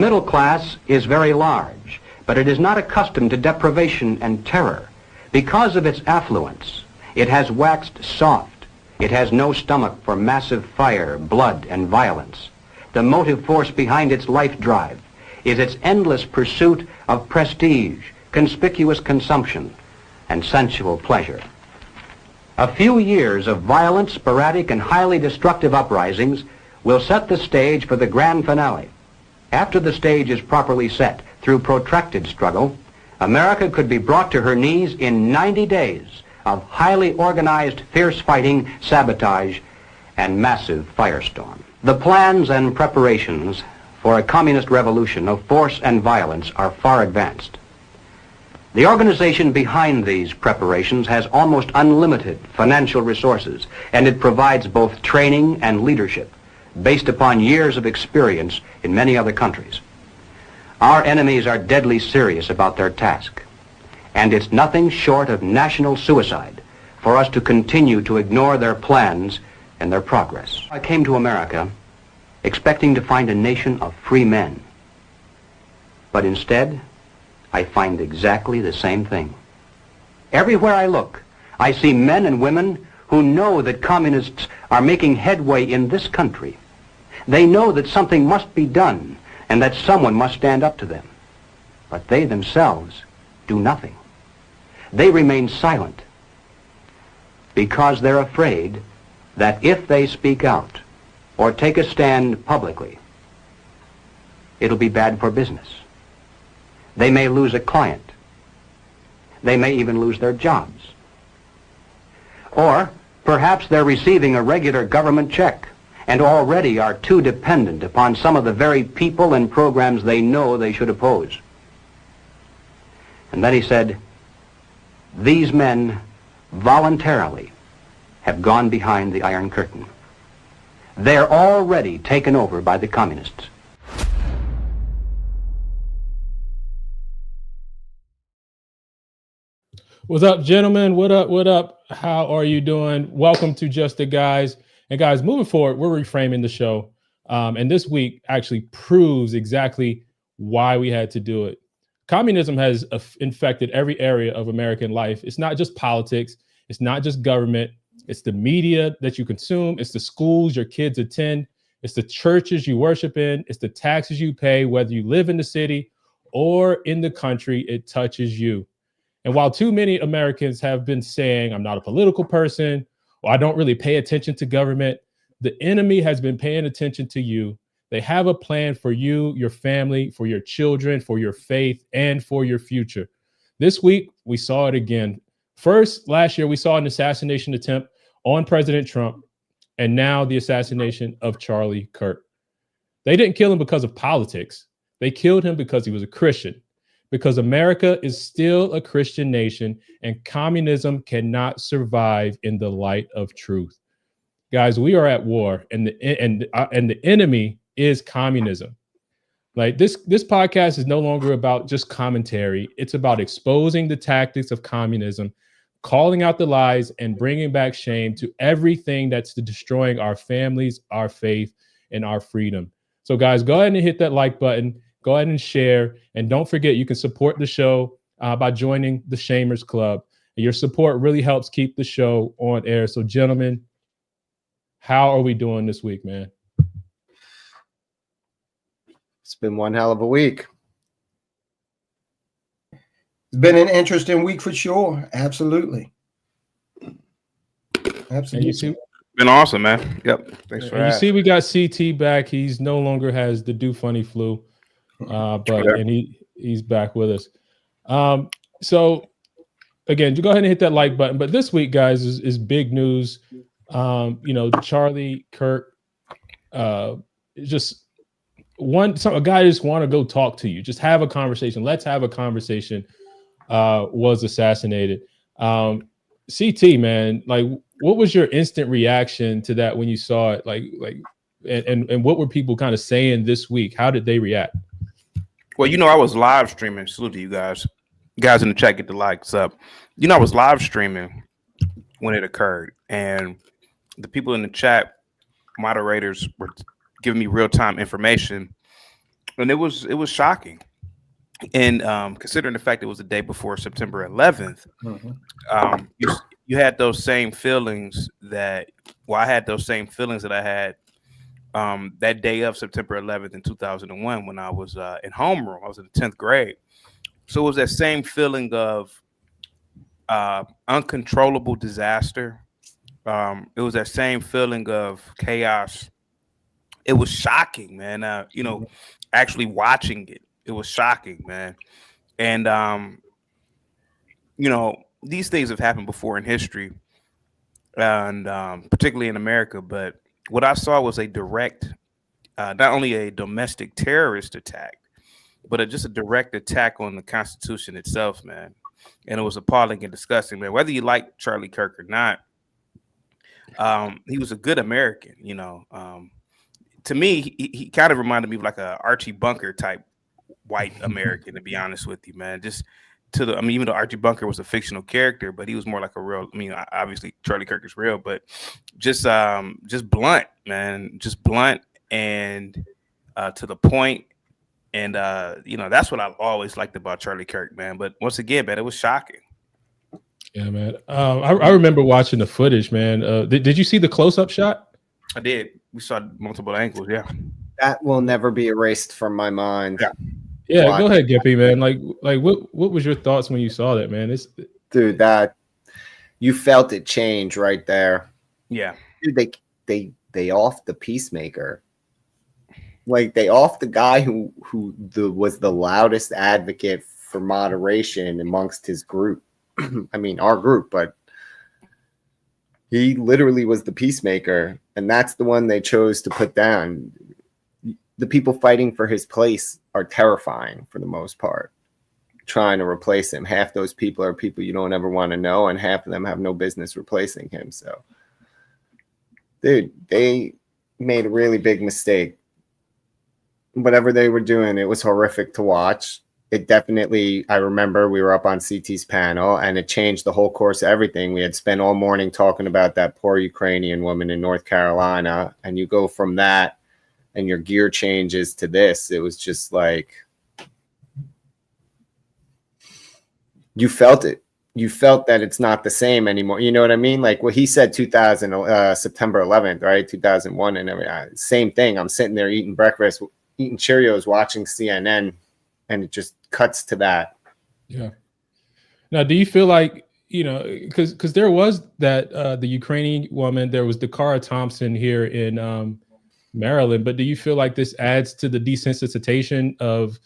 Middle class is very large, but it is not accustomed to deprivation and terror. Because of its affluence, it has waxed soft. It has no stomach for massive fire, blood, and violence. The motive force behind its life drive is its endless pursuit of prestige, conspicuous consumption, and sensual pleasure. A few years of violent, sporadic, and highly destructive uprisings will set the stage for the grand finale. After the stage is properly set through protracted struggle, America could be brought to her knees in 90 days of highly organized, fierce fighting, sabotage, and massive firestorm. The plans and preparations for a communist revolution of force and violence are far advanced. The organization behind these preparations has almost unlimited financial resources, and it provides both training and leadership based upon years of experience in many other countries. Our enemies are deadly serious about their task, and it's nothing short of national suicide for us to continue to ignore their plans and their progress. I came to America expecting to find a nation of free men, but instead I find exactly the same thing. Everywhere I look, I see men and women who know that communists are making headway in this country. They know that something must be done and that someone must stand up to them. But they themselves do nothing. They remain silent because they're afraid that if they speak out or take a stand publicly, it'll be bad for business. They may lose a client. They may even lose their jobs. Or perhaps they're receiving a regular government check and already are too dependent upon some of the very people and programs they know they should oppose. And then he said, these men voluntarily have gone behind the Iron Curtain. They're already taken over by the communists. What's up, gentlemen? What up? What up? How are you doing? Welcome to Just the Guys. And guys, moving forward, we're reframing the show. And this week actually proves exactly why we had to do it. Communism has infected every area of American life. It's not just politics. It's not just government. It's the media that you consume. It's the schools your kids attend. It's the churches you worship in. It's the taxes you pay, whether you live in the city or in the country. It touches you. And while too many Americans have been saying, I'm not a political person, or I don't really pay attention to government, the enemy has been paying attention to you. They have a plan for you, your family, for your children, for your faith, and for your future. This week, we saw it again. First, last year, we saw an assassination attempt on President Trump, and now the assassination of Charlie Kirk. They didn't kill him because of politics. They killed him because he was a Christian. Because America is still a Christian nation and communism cannot survive in the light of truth. Guys, we are at war and the enemy is communism. Like this podcast is no longer about just commentary. It's about exposing the tactics of communism, calling out the lies and bringing back shame to everything that's destroying our families, our faith, and our freedom. So guys, go ahead and hit that like button. Go ahead and share. And don't forget, you can support the show by joining the Shamers Club. And your support really helps keep the show on air. So, gentlemen, how are we doing this week, man? It's been one hell of a week. It's been an interesting week for sure. Absolutely. Absolutely. Been awesome, man. Yep. Thanks for that. You see, we got CT back. He's no longer has the do funny flu. And he's back with us. So again, go ahead and hit that like button. But this week, guys, is big news. Charlie Kirk, just a guy just want to go talk to you, just have a conversation. Let's have a conversation. Was assassinated. CT, man, like, what was your instant reaction to that when you saw it? And what were people kind of saying this week? How did they react? Well, I was live streaming. Salute to you guys. You guys in the chat, get the likes up. I was live streaming when it occurred. And the people in the chat, moderators, were giving me real-time information and it was shocking. And considering the fact it was the day before September 11th, you had those same feelings that. Well, I had those same feelings that I had that day of September 11th in 2001 when I was in homeroom. I was in the 10th grade. So it was that same feeling of uncontrollable disaster. It was that same feeling of chaos. It was shocking, man. Actually watching it, it was shocking, man. And these things have happened before in history, and particularly in America. But what I saw was a direct, not only a domestic terrorist attack, but just a direct attack on the Constitution itself, man. And it was appalling and disgusting, man. Whether you like Charlie Kirk or not, he was a good American, to me, he kind of reminded me of like a Archie Bunker type white American, to be honest with you, man. Just even though Archie Bunker was a fictional character, but he was more like a real. I mean, obviously Charlie Kirk is real, but just blunt, man, just blunt and to the point. And that's what I've always liked about Charlie Kirk, man. But once again, man, it was shocking. Yeah, man. I remember watching the footage, man. Did you see the close-up shot? I did. We saw multiple angles. Yeah, that will never be erased from my mind. Yeah. Go ahead, Gippy, man. Like what was your thoughts when you saw that, man? Dude, that you felt it change right there. Yeah, dude, they offed the peacemaker. Like they offed the guy who was the loudest advocate for moderation amongst his group. I mean, our group, but he literally was the peacemaker, and that's the one they chose to put down. The people fighting for his place are terrifying for the most part, trying to replace him. Half those people are people you don't ever want to know, and half of them have no business replacing him. So, dude, they made a really big mistake. Whatever they were doing, it was horrific to watch. It definitely, I remember we were up on CT's panel and it changed the whole course of everything. We had spent all morning talking about that poor Ukrainian woman in North Carolina. And you go from that and your gear changes to this. It was just like, you felt it. You felt that it's not the same anymore. You know what I mean? Like what he said, September 11th, right? 2001 and everything. Same thing. I'm sitting there eating breakfast, eating Cheerios, watching CNN. And it just cuts to that. Yeah. Now, do you feel like, because there was that the Ukrainian woman, there was Dakara Thompson here in Maryland, but do you feel like this adds to the desensitization of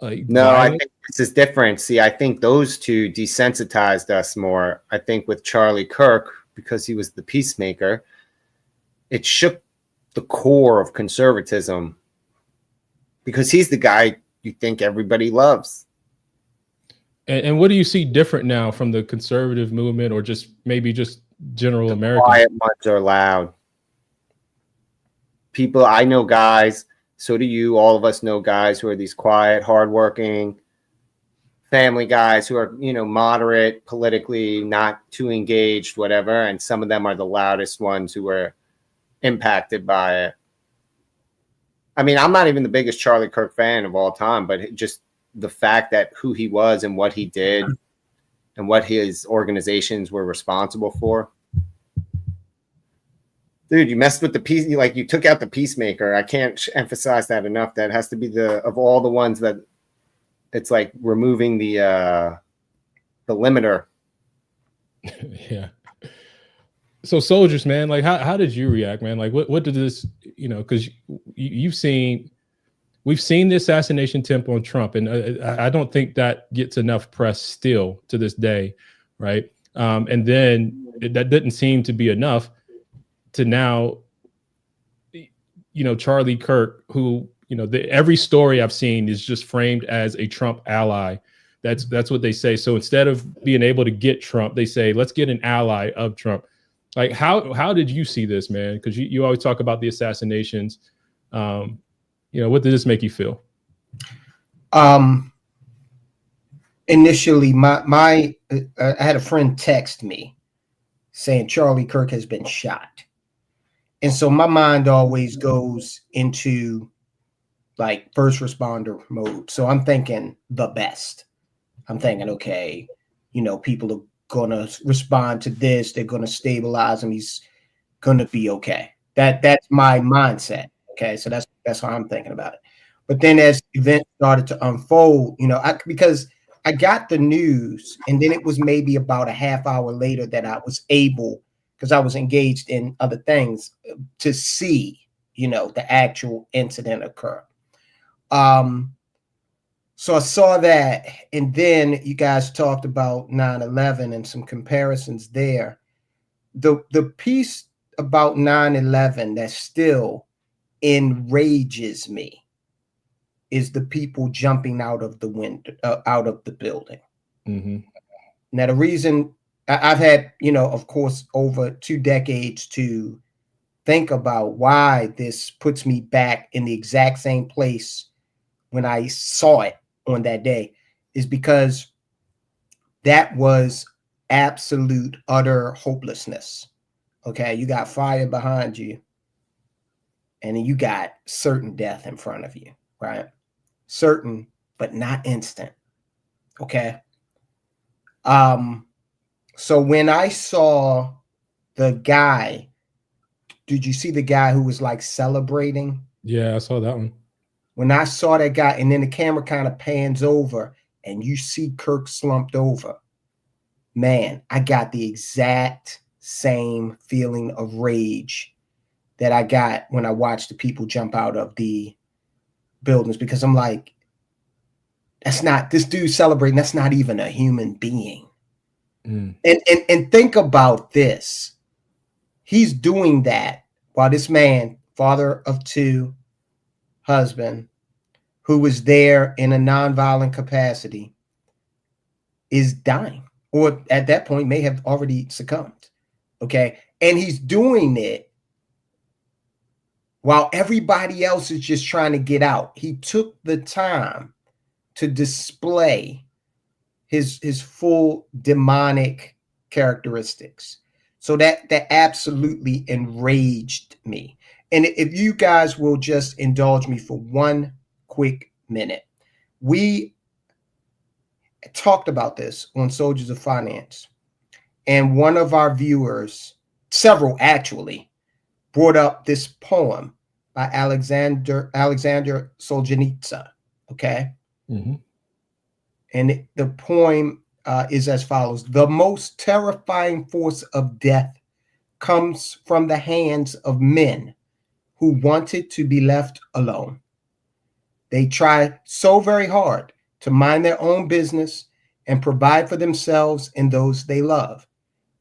no, violence? I think this is different. See, I think those two desensitized us more. I think with Charlie Kirk, because he was the peacemaker, it shook the core of conservatism because he's the guy you think everybody loves. And what do you see different now from the conservative movement, or just maybe just general American? Quiet ones are loud. People, I know guys, so do you. All of us know guys who are these quiet, hardworking family guys who are, moderate politically, not too engaged, whatever. And some of them are the loudest ones who were impacted by it. I mean, I'm not even the biggest Charlie Kirk fan of all time, but just the fact that who he was and what he did and what his organizations were responsible for. Dude, you messed with the peace. You took out the peacemaker. I can't emphasize that enough. That has to be of all the ones that it's like removing the limiter. Yeah. So soldiers, man, like how did you react, man? Like what did this, because we've seen the assassination attempt on Trump, and I don't think that gets enough press still to this day, right? And then that didn't seem to be enough to now, Charlie Kirk, who, every story I've seen is just framed as a Trump ally. That's what they say. So instead of being able to get Trump, they say, let's get an ally of Trump. Like, how did you see this, man? Because you always talk about the assassinations. What did this make you feel? Initially, I had a friend text me saying Charlie Kirk has been shot. And so my mind always goes into like first responder mode. So I'm thinking the best. I'm thinking, okay, you know, people are gonna respond to this. They're gonna stabilize him. He's gonna be okay. That's my mindset. Okay, so that's how I'm thinking about it. But then as events started to unfold, you know, because I got the news, and then it was maybe about a half hour later that I was able, because I was engaged in other things, to see, you know, the actual incident occur. So I saw that, and then you guys talked about 9/11 and some comparisons there. The piece about 9/11 that still enrages me is the people jumping out of the window, out of the building. Mm-hmm. Now, the reason I've had, you know, of course, over 2 decades to think about why this puts me back in the exact same place when I saw it on that day is because that was absolute, utter hopelessness. Okay, you got fire behind you, and then you got certain death in front of you, right? Certain, but not instant. Okay. So when I saw the guy, did you see the guy who was like celebrating? Yeah, I saw that one. When I saw that guy, and then the camera kind of pans over and you see Kirk slumped over, man, I got the exact same feeling of rage that I got when I watched the people jump out of the buildings, because I'm like, that's not, this dude celebrating, that's not even a human being. And think about this. He's doing that while this man, father of 2, husband, who was there in a nonviolent capacity, is dying, or at that point may have already succumbed. Okay. And he's doing it while everybody else is just trying to get out. He took the time to display his full demonic characteristics. So that absolutely enraged me. And if you guys will just indulge me for 1 quick minute. We talked about this on Soldiers of Finance, and one of our viewers, several actually, brought up this poem by Alexander Solzhenitsyn. Okay. Mm-hmm. And the poem is as follows: the most terrifying force of death comes from the hands of men who wanted to be left alone. They try so very hard to mind their own business and provide for themselves and those they love.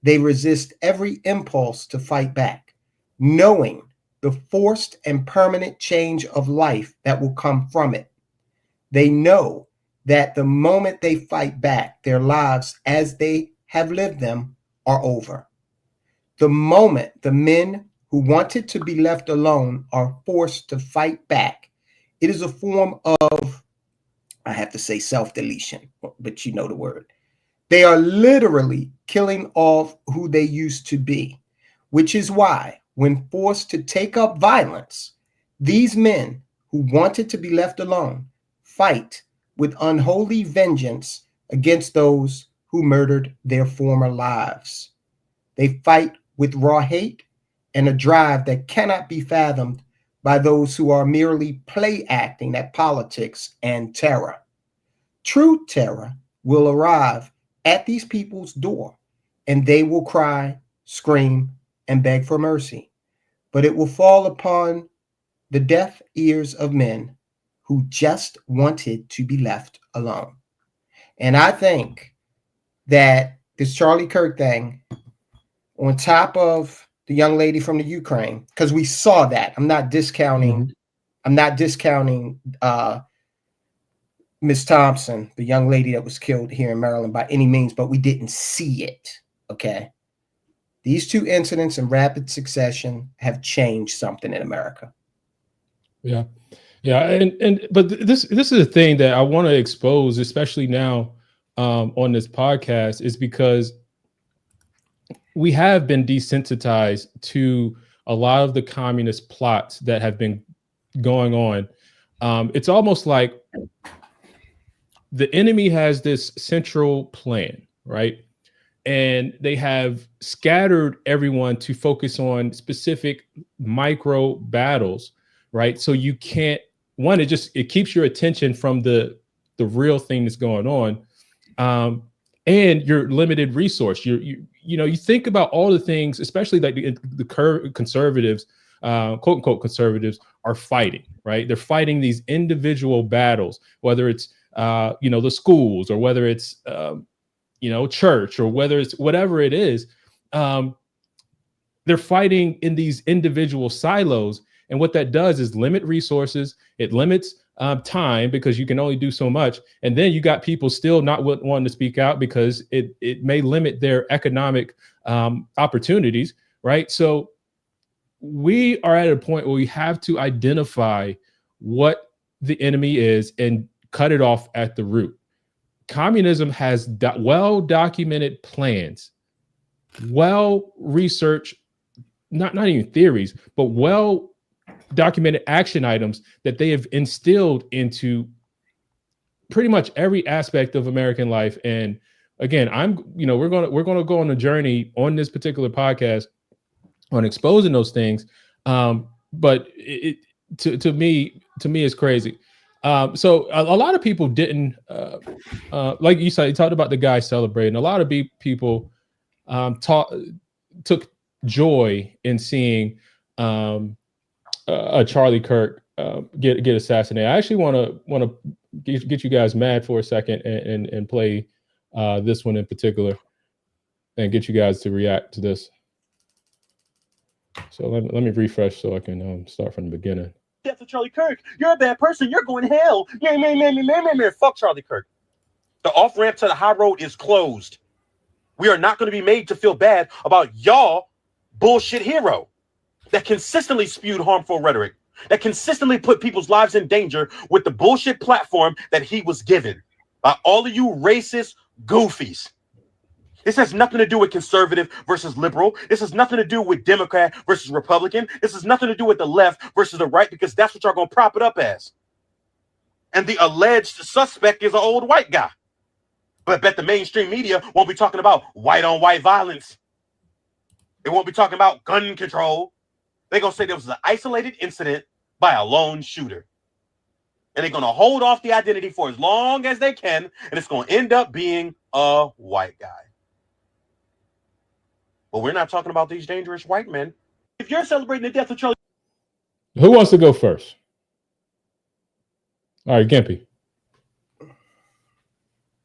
They resist every impulse to fight back, knowing the forced and permanent change of life that will come from it. They know that the moment they fight back, their lives as they have lived them are over. The moment the men who wanted to be left alone are forced to fight back, it is a form of, I have to say, self-deletion, but you know the word. They are literally killing off who they used to be, which is why, when forced to take up violence, these men who wanted to be left alone fight with unholy vengeance against those who murdered their former lives. They fight with raw hate and a drive that cannot be fathomed by those who are merely play acting at politics and terror. True terror will arrive at these people's door, and they will cry, scream, and beg for mercy. But it will fall upon the deaf ears of men who just wanted to be left alone. And I think that this Charlie Kirk thing, on top of the young lady from the Ukraine, because we saw that. I'm not discounting Miss Thompson, the young lady that was killed here in Maryland, by any means, but we didn't see it. Okay. These 2 incidents in rapid succession have changed something in America. Yeah. Yeah. But this is a thing that I want to expose, especially now on this podcast, is because we have been desensitized to a lot of the communist plots that have been going on It's almost like the enemy has this central plan, right? And they have scattered everyone to focus on specific micro battles, right? So you can't, one, it keeps your attention from the real thing that's going on, and your limited resource. You think about all the things, especially like the conservatives, quote unquote conservatives, are fighting, right? They're fighting these individual battles, whether it's the schools, or whether it's church, or whether it's whatever it is. They're fighting in these individual silos, and what that does is limit resources. It limits time, because you can only do so much, and then you got people still not wanting to speak out because it may limit their economic opportunities, right? So we are at a point where we have to identify what the enemy is and cut it off at the root. Communism has well-documented plans, well-researched, not even theories, but well-documented action items that they have instilled into pretty much every aspect of American life. And again, we're going to go on a journey on this particular podcast on exposing those things. But to me, it's crazy. So a lot of people didn't, like you said, you talked about the guy celebrating. A lot of people took joy in seeing Charlie Kirk get assassinated. I actually want to get you guys mad for a second and play this one in particular, and get you guys to react to this. So let me refresh so I can start from the beginning. Death of Charlie Kirk. You're a bad person. You're going to hell. Man. Fuck Charlie Kirk. The off-ramp to the high road is closed. We are not going to be made to feel bad about y'all bullshit hero that consistently spewed harmful rhetoric, that consistently put people's lives in danger with the bullshit platform that he was given by all of you racist goofies. This has nothing to do with conservative versus liberal. This has nothing to do with Democrat versus Republican. This has nothing to do with the left versus the right, because that's what y'all going to prop it up as. And the alleged suspect is an old white guy. But I bet the mainstream media won't be talking about white-on-white violence. They won't be talking about gun control. They're going to say there was an isolated incident by a lone shooter. And they're going to hold off the identity for as long as they can, and it's going to end up being a white guy. But we're not talking about these dangerous white men. If you're celebrating the death of Charlie... Who wants to go first? All right, Gimpy.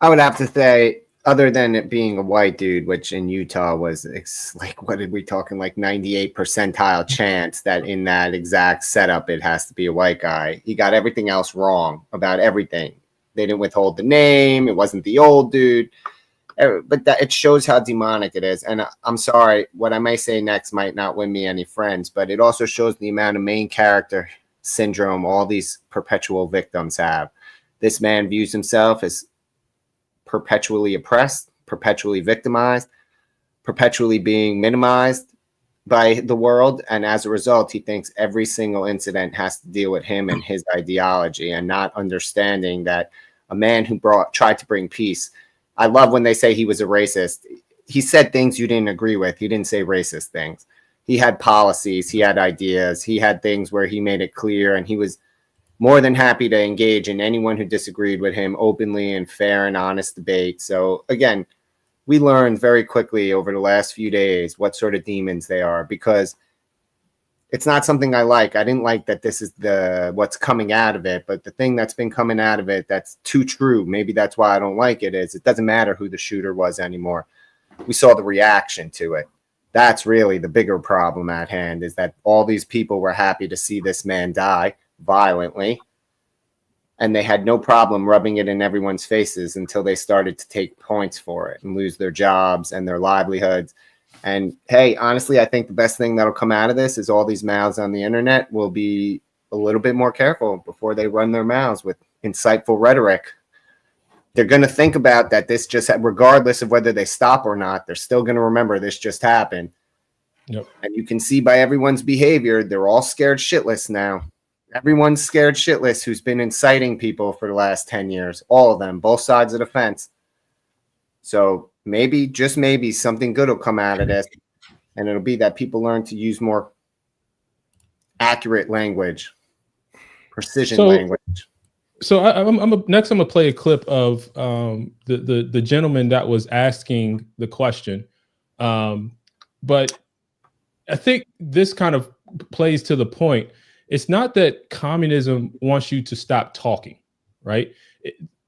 I would have to say, other than it being a white dude, which in Utah was like, what did we talking, like 98 percentile chance that in that exact setup it has to be a white guy. He got everything else wrong about everything. They didn't withhold the name. It wasn't the old dude. But that it shows how demonic it is. And I'm sorry, what I may say next might not win me any friends, but it also shows the amount of main character syndrome all these perpetual victims have. This man views himself as perpetually oppressed, perpetually victimized, perpetually being minimized by the world. And as a result, he thinks every single incident has to deal with him and his ideology, and not understanding that a man who tried to bring peace. I love when they say he was a racist. He said things you didn't agree with. He didn't say racist things. He had policies. He had ideas. He had things where he made it clear, and he was more than happy to engage in anyone who disagreed with him openly and fair and honest debate. So again, we learned very quickly over the last few days what sort of demons they are, because it's not something I like. I didn't like that this is what's coming out of it, but the thing that's been coming out of it that's too true, maybe that's why I don't like it, is it doesn't matter who the shooter was anymore. We saw the reaction to it. That's really the bigger problem at hand, is that all these people were happy to see this man die violently, and they had no problem rubbing it in everyone's faces until they started to take points for it and lose their jobs and their livelihoods. And hey, honestly, I think the best thing that'll come out of this is all these mouths on the internet will be a little bit more careful before they run their mouths with insightful rhetoric. They're going to think about that this just, regardless of whether they stop or not, they're still going to remember this just happened. Yep. And you can see by everyone's behavior, they're all scared shitless now. Everyone's scared shitless who's been inciting people for the last 10 years. All of them, both sides of the fence. So maybe, just maybe, something good will come out of this. And it'll be that people learn to use more accurate language, precision language. So next I'm gonna play a clip of the gentleman that was asking the question, but I think this kind of plays to the point. It's not that communism wants you to stop talking, right?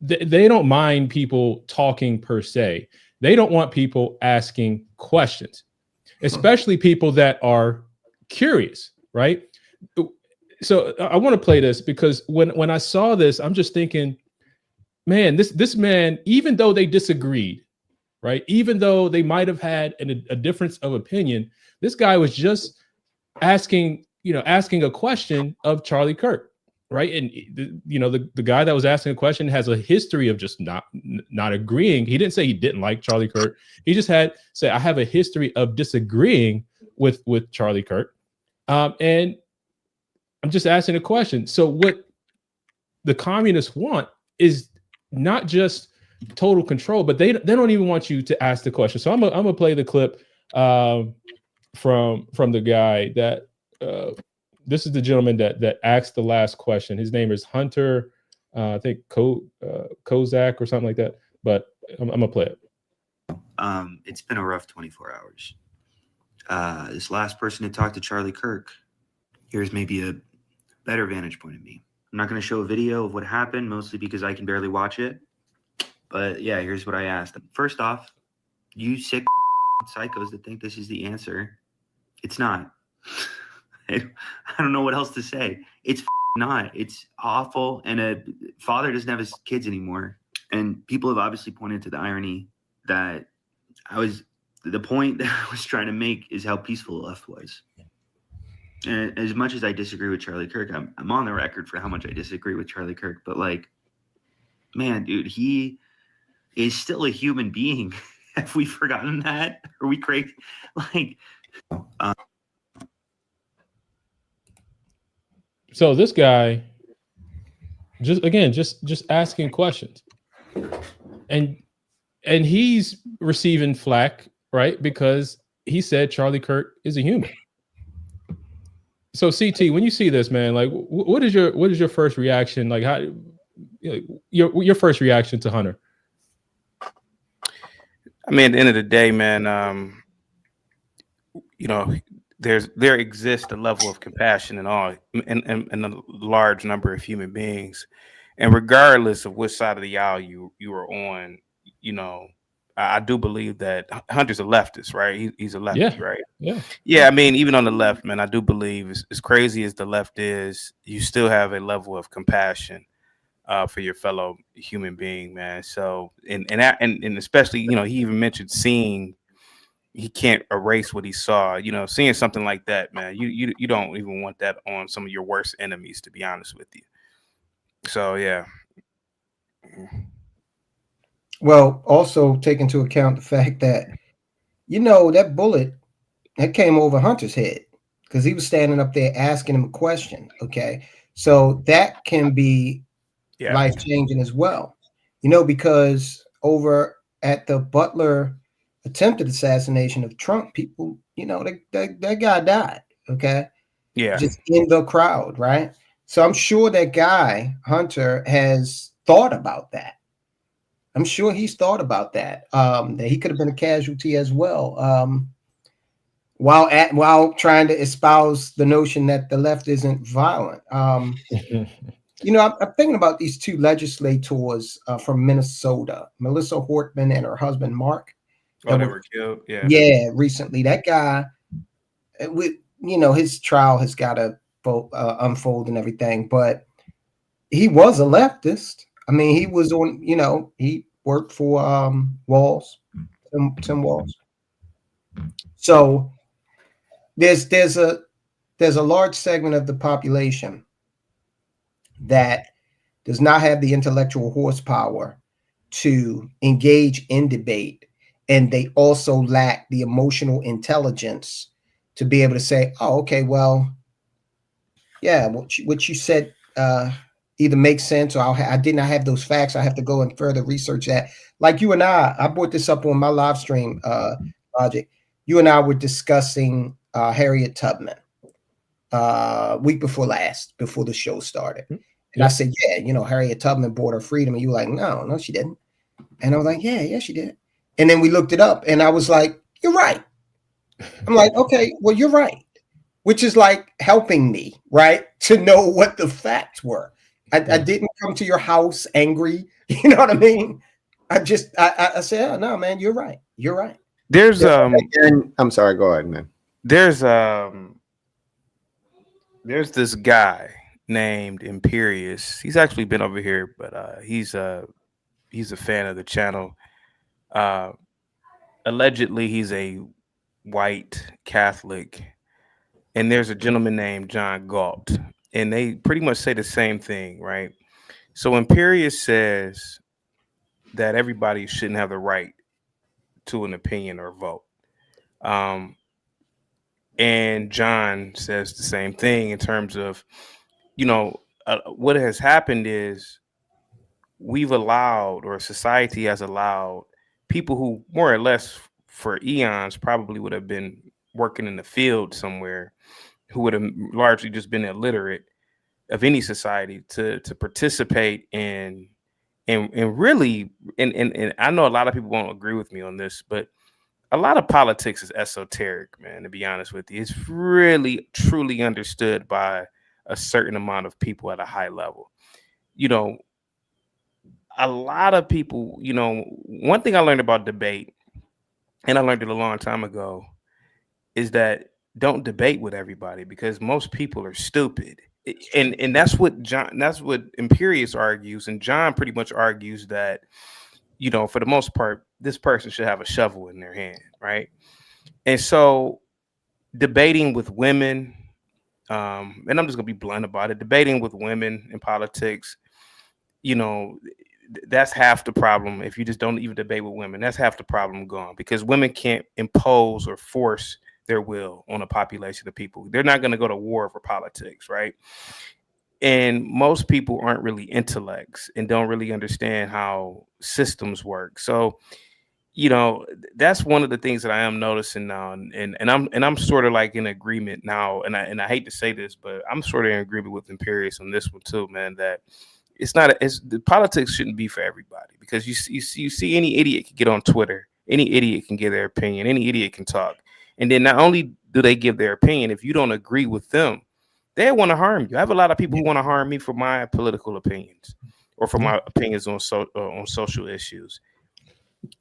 They don't mind people talking per se. They don't want people asking questions, especially people that are curious, right? So I want to play this because when I saw this, I'm just thinking, man, this man, even though they disagreed, right? Even though they might have had a difference of opinion, this guy was just asking a question of Charlie Kirk, right? And the guy that was asking a question has a history of just not agreeing. He didn't say he didn't like Charlie Kirk. He just I have a history of disagreeing with Charlie Kirk, and I'm just asking a question. So what the communists want is not just total control, but they don't even want you to ask the question. So I'm gonna play the clip from the guy that this is the gentleman that asked the last question. His name is Hunter, I think Kozak or something like that. But I'm gonna play it. It's been a rough 24 hours. This last person to talk to Charlie Kirk, here's maybe a better vantage point of me. I'm not going to show a video of what happened, mostly because I can barely watch it. But yeah, here's what I asked them. First off, you sick psychos that think this is the answer, it's not. I don't know what else to say. It's not. It's awful. And a father doesn't have his kids anymore. And people have obviously pointed to the irony that the point that I was trying to make is how peaceful the left was. And as much as I disagree with Charlie Kirk, I'm on the record for how much I disagree with Charlie Kirk. But like, man, dude, he is still a human being. Have we forgotten that? Are we crazy? Like, so this guy just asking questions, and he's receiving flack, right? Because he said Charlie Kirk is a human. So CT, when you see this, man, like what is your first reaction? Like how your first reaction to Hunter? I mean, at the end of the day, man, there exists a level of compassion in a large number of human beings, and regardless of which side of the aisle you are on, I do believe that Hunter's a leftist, right? He's a leftist, right? Yeah. I mean, even on the left, man, I do believe as crazy as the left is, you still have a level of compassion for your fellow human being, man. So, and especially, he even mentioned seeing. He can't erase what he saw. Seeing something like that, man, you don't even want that on some of your worst enemies, to be honest with you. So, yeah. Well, also take into account the fact that, that bullet that came over Hunter's head because he was standing up there asking him a question. Okay. So that can be life changing as well, because over at the Butler attempted assassination of Trump, people, that guy died. Okay. Yeah. Just in the crowd. Right. So I'm sure that guy, Hunter, has thought about that. I'm sure he's thought about that he could have been a casualty as well, while trying to espouse the notion that the left isn't violent. I'm thinking about these two legislators from Minnesota, Melissa Hortman and her husband Mark. Oh, they were killed. Yeah. Yeah, recently. That guy, his trial has got to unfold and everything, but he was a leftist. I mean, he was on, he worked for Walls, Tim Walls. So there's a large segment of the population that does not have the intellectual horsepower to engage in debate, and they also lack the emotional intelligence to be able to say, oh, okay, well, Yeah, what you said either makes sense, or I did not have those facts. I have to go and further research that. Like you and I brought this up on my live stream project. You and I were discussing Harriet Tubman week before last, before the show started. And I said, yeah, you know, Harriet Tubman bought her freedom. And you were like, no, she didn't. And I was like, yeah, she did. And then we looked it up and I was like, you're right. I'm like, okay, well, you're right. Which is like helping me, right? To know what the facts were. I didn't come to your house angry. You know what I mean? I said, oh, no, man, you're right. You're right. There's I'm sorry, go ahead, man. There's this guy named Imperious. He's actually been over here, but he's a fan of the channel. Allegedly, he's a white Catholic, and there's a gentleman named John Galt, and they pretty much say the same thing, right? So Imperious says that everybody shouldn't have the right to an opinion or vote. And John says the same thing in terms of, you know, what has happened is we've allowed, or society has allowed, people who more or less for eons probably would have been working in the field somewhere, who would have largely just been illiterate of any society, to participate in really, and I know a lot of people won't agree with me on this, but a lot of politics is esoteric, man, to be honest with you. It's really truly understood by a certain amount of people at a high level. You know, a lot of people, you know, one thing I learned about debate, and I learned it a long time ago, is that don't debate with everybody, because most people are stupid. And that's what Imperious argues, and John pretty much argues that, you know, for the most part, this person should have a shovel in their hand, right? And so debating with women, and I'm just gonna be blunt about it, debating with women in politics, you know, that's half the problem. If you just don't even debate with women, that's half the problem gone, because women can't impose or force their will on a population of people. They're not going to go to war for politics, right? And most people aren't really intellects and don't really understand how systems work. So, you know, that's one of the things that I am noticing now, and I'm sort of like in agreement now. And I hate to say this, but I'm sort of in agreement with Imperious on this one too, man. That the politics shouldn't be for everybody, because you see any idiot can get on Twitter, any idiot can give their opinion, any idiot can talk, and then not only do they give their opinion, if you don't agree with them, they want to harm you. I have a lot of people who want to harm me for my political opinions or for my opinions on social issues.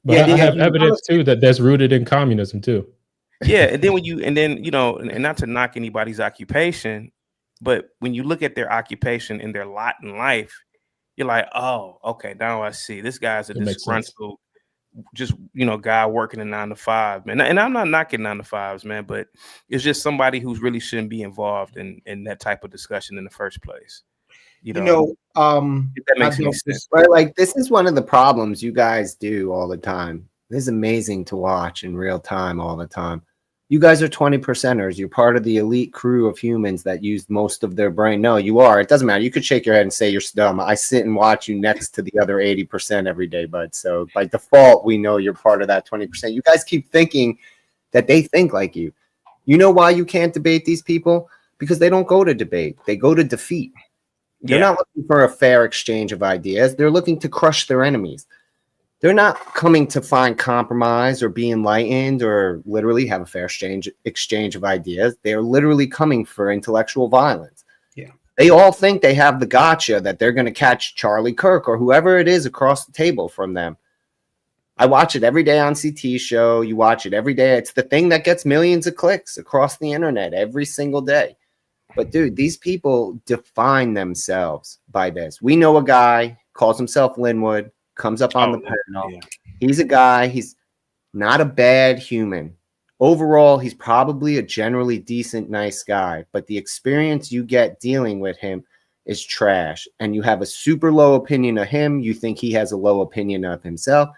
But I have evidence too that that's rooted in communism too. Yeah, and then you know, and not to knock anybody's occupation, but when you look at their occupation and their lot in life, you're like, oh, okay, now I see. This guy's a disgruntled, just, you know, guy working a 9 to 5, man. And I'm not knocking 9 to 5s, man, but it's just somebody who's really shouldn't be involved in that type of discussion in the first place. You know, if that makes any sense. Right, like this is one of the problems you guys do all the time. This is amazing to watch in real time all the time. You guys are 20%ers. You're part of the elite crew of humans that use most of their brain. No, you are. It doesn't matter. You could shake your head and say you're dumb. I sit and watch you next to the other 80% every day, bud. So by default, we know you're part of that 20%. You guys keep thinking that they think like you. You know why you can't debate these people? Because they don't go to debate. They go to defeat. They're not looking for a fair exchange of ideas. They're looking to crush their enemies. They're not coming to find compromise or be enlightened or literally have a fair exchange of ideas. They're literally coming for intellectual violence. Yeah. They all think they have the gotcha, that they're going to catch Charlie Kirk or whoever it is across the table from them. I watch it every day on CT show. You watch it every day. It's the thing that gets millions of clicks across the internet every single day. But dude, these people define themselves by this. We know a guy, calls himself Linwood, comes up on the panel. Yeah. He's a guy, he's not a bad human. Overall, he's probably a generally decent, nice guy. But the experience you get dealing with him is trash. And you have a super low opinion of him. You think he has a low opinion of himself.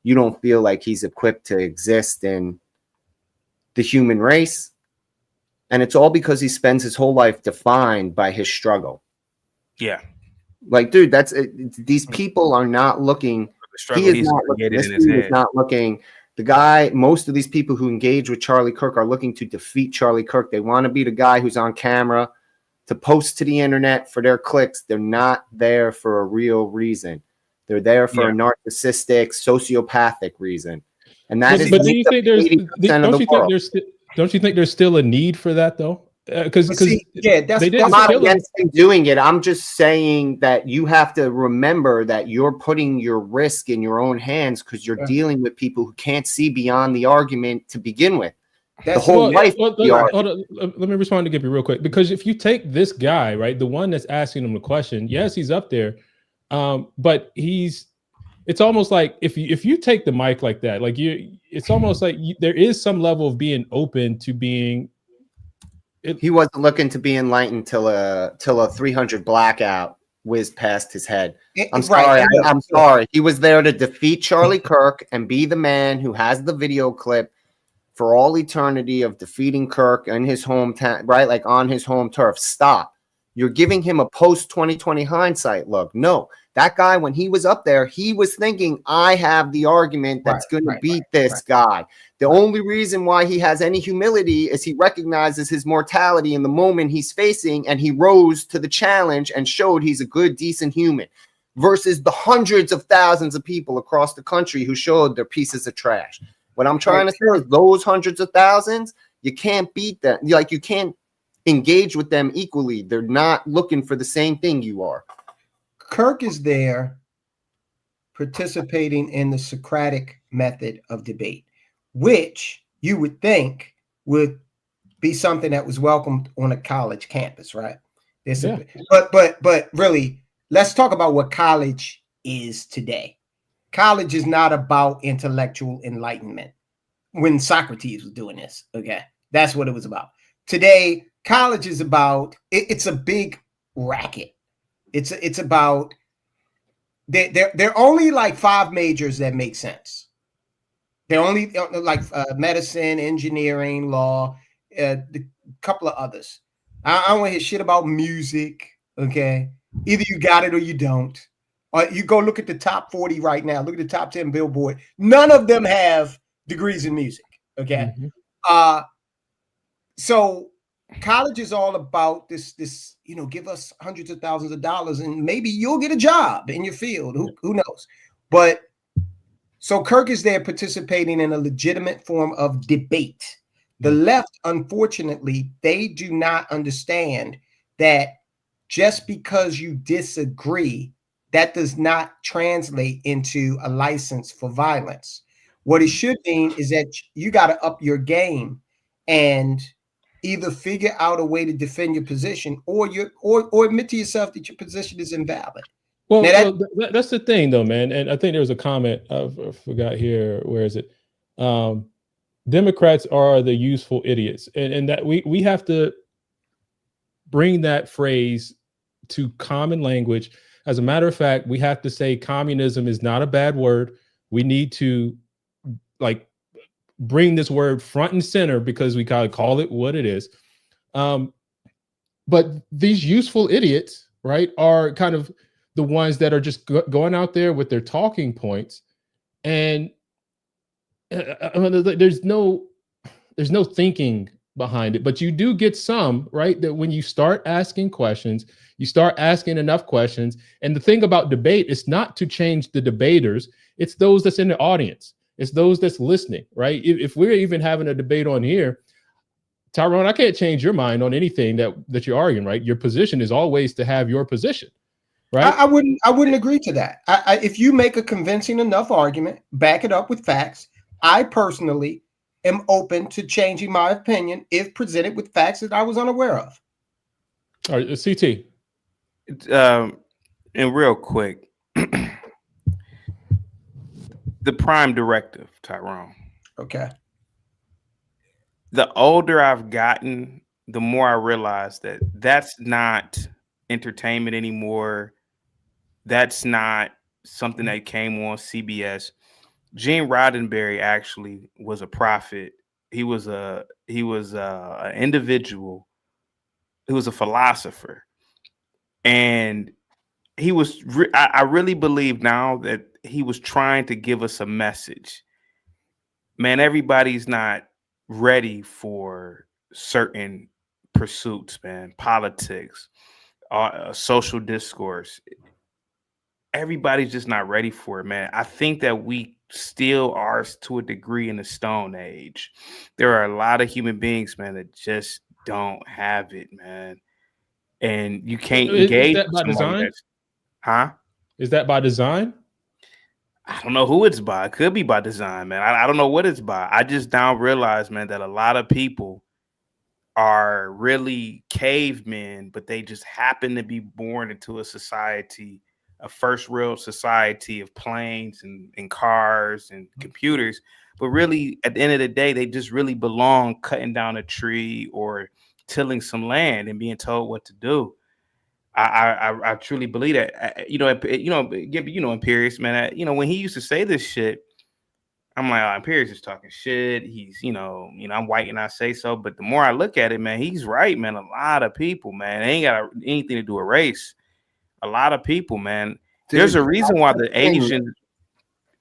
You don't feel like he's equipped to exist in the human race. And it's all because he spends his whole life defined by his struggle. Yeah. Like, dude, these people are not looking. The He is not looking. This dude is not looking. The guy, most of these people who engage with Charlie Kirk are looking to defeat Charlie Kirk. They want to be the guy who's on camera to post to the internet for their clicks. They're not there for a real reason. They're there for a narcissistic, sociopathic reason. And that is. But do you think don't you think there's still a need for that though? Because I'm not against him doing it. I'm just saying that you have to remember that you're putting your risk in your own hands because you're dealing with people who can't see beyond the argument to begin with. Let me respond to Gippy real quick, because if you take this guy, right, the one that's asking him the question, yes, he's up there, but it's almost like if you take the mic like that, like it's almost like there is some level of being open to being. He wasn't looking to be enlightened till a 300 blackout whizzed past his head. I'm sorry. I'm sorry. He was there to defeat Charlie Kirk and be the man who has the video clip for all eternity of defeating Kirk in his hometown, right? Like on his home turf. Stop. You're giving him a post 2020 hindsight look. No, that guy, when he was up there, he was thinking, I have the argument that's going to beat this guy. The only reason why he has any humility is he recognizes his mortality in the moment he's facing, and he rose to the challenge and showed he's a good, decent human, versus the hundreds of thousands of people across the country who showed they're pieces of trash. What I'm trying to say is those hundreds of thousands, you can't beat them. Like, you can't engage with them equally. They're not looking for the same thing you are. Kirk is there participating in the Socratic method of debate, which you would think would be something that was welcomed on a college campus, right? But really, let's talk about what college is today. College is not about intellectual enlightenment. When Socrates was doing this, okay, that's what it was about. Today, college is about it's a big racket. It's about there are only like 5 majors that make sense. They're only like medicine, engineering, law, a couple of others. I don't want to hear shit about music. Okay, either you got it or you don't. Or you go look at the top 40 right now. Look at the top 10 Billboard. None of them have degrees in music. Okay, so college is all about this, give us hundreds of thousands of dollars and maybe you'll get a job in your field. Who knows? But so Kirk is there participating in a legitimate form of debate. The left, unfortunately, they do not understand that just because you disagree, that does not translate into a license for violence. What it should mean is that you got to up your game and either figure out a way to defend your position or admit to yourself that your position is invalid. Well, that's the thing, though, man. And I think there was a comment I forgot here. Where is it? Democrats are the useful idiots, and that we have to bring that phrase to common language. As a matter of fact, we have to say communism is not a bad word. We need to bring this word front and center because we gotta call it what it is. But these useful idiots, right, are kind of the ones that are just going out there with their talking points, and there's no thinking behind it. But you do get some, right, that when you start asking questions, you start asking enough questions. And the thing about debate is not to change the debaters, it's those that's in the audience. It's those that's listening, right? If we're even having a debate on here, Tyrone, I can't change your mind on anything that you're arguing, right? Your position is always to have your position, right? I wouldn't agree to that. If you make a convincing enough argument, back it up with facts, I personally am open to changing my opinion if presented with facts that I was unaware of. All right, CT. And real quick, the prime directive, Tyrone. Okay. The older I've gotten, the more I realize that that's not entertainment anymore. That's not something that came on CBS. Gene Roddenberry actually was a prophet an individual. He was a philosopher, and I really believe now that he was trying to give us a message. Man, everybody's not ready for certain pursuits, man. Politics, social discourse. Everybody's just not ready for it, man. I think that we still are, to a degree, in the Stone Age. There are a lot of human beings, man, that just don't have it, man. And you can't engage that by with somebody design? that's, huh? Is that by design? I don't know who it's by. It could be by design, man. I don't know what it's by. I just now realize, man, that a lot of people are really cavemen, but they just happen to be born into a society, a first world society of planes and cars and computers. But really, at the end of the day, they just really belong cutting down a tree or tilling some land and being told what to do. I truly believe that. Imperious, man. When he used to say this shit, I'm like, oh, Imperious is talking shit. He's, I'm white and I say so. But the more I look at it, man, he's right, man. A lot of people, man, they ain't got anything to do with race. A lot of people, man. Dude, there's a reason why the Asians.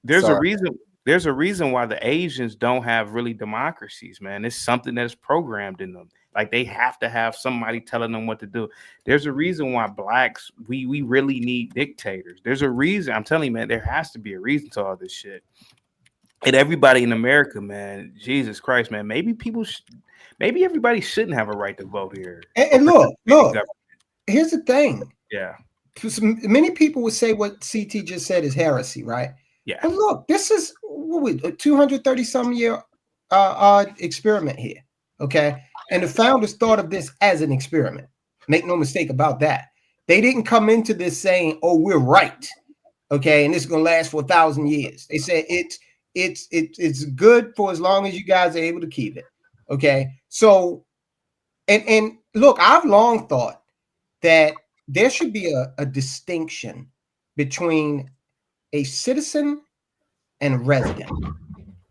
There's Sorry. a reason why the Asians don't have really democracies, man. It's something that's programmed in them. Like they have to have somebody telling them what to do. There's a reason why blacks, we really need dictators. There's a reason. I'm telling you, man, there has to be a reason to all this shit. And everybody in America, man, Jesus Christ, man, maybe everybody shouldn't have a right to vote here. And look, here's the thing. Yeah. Many people would say what CT just said is heresy, right? Yeah. And look, this is a 230-some year experiment here, okay? And the founders thought of this as an experiment. Make no mistake about that. They didn't come into this saying, "Oh, we're right," okay, and this is gonna last for 1,000 years. They said it's good for as long as you guys are able to keep it, okay? So, and look, I've long thought that there should be a distinction between a citizen and a resident.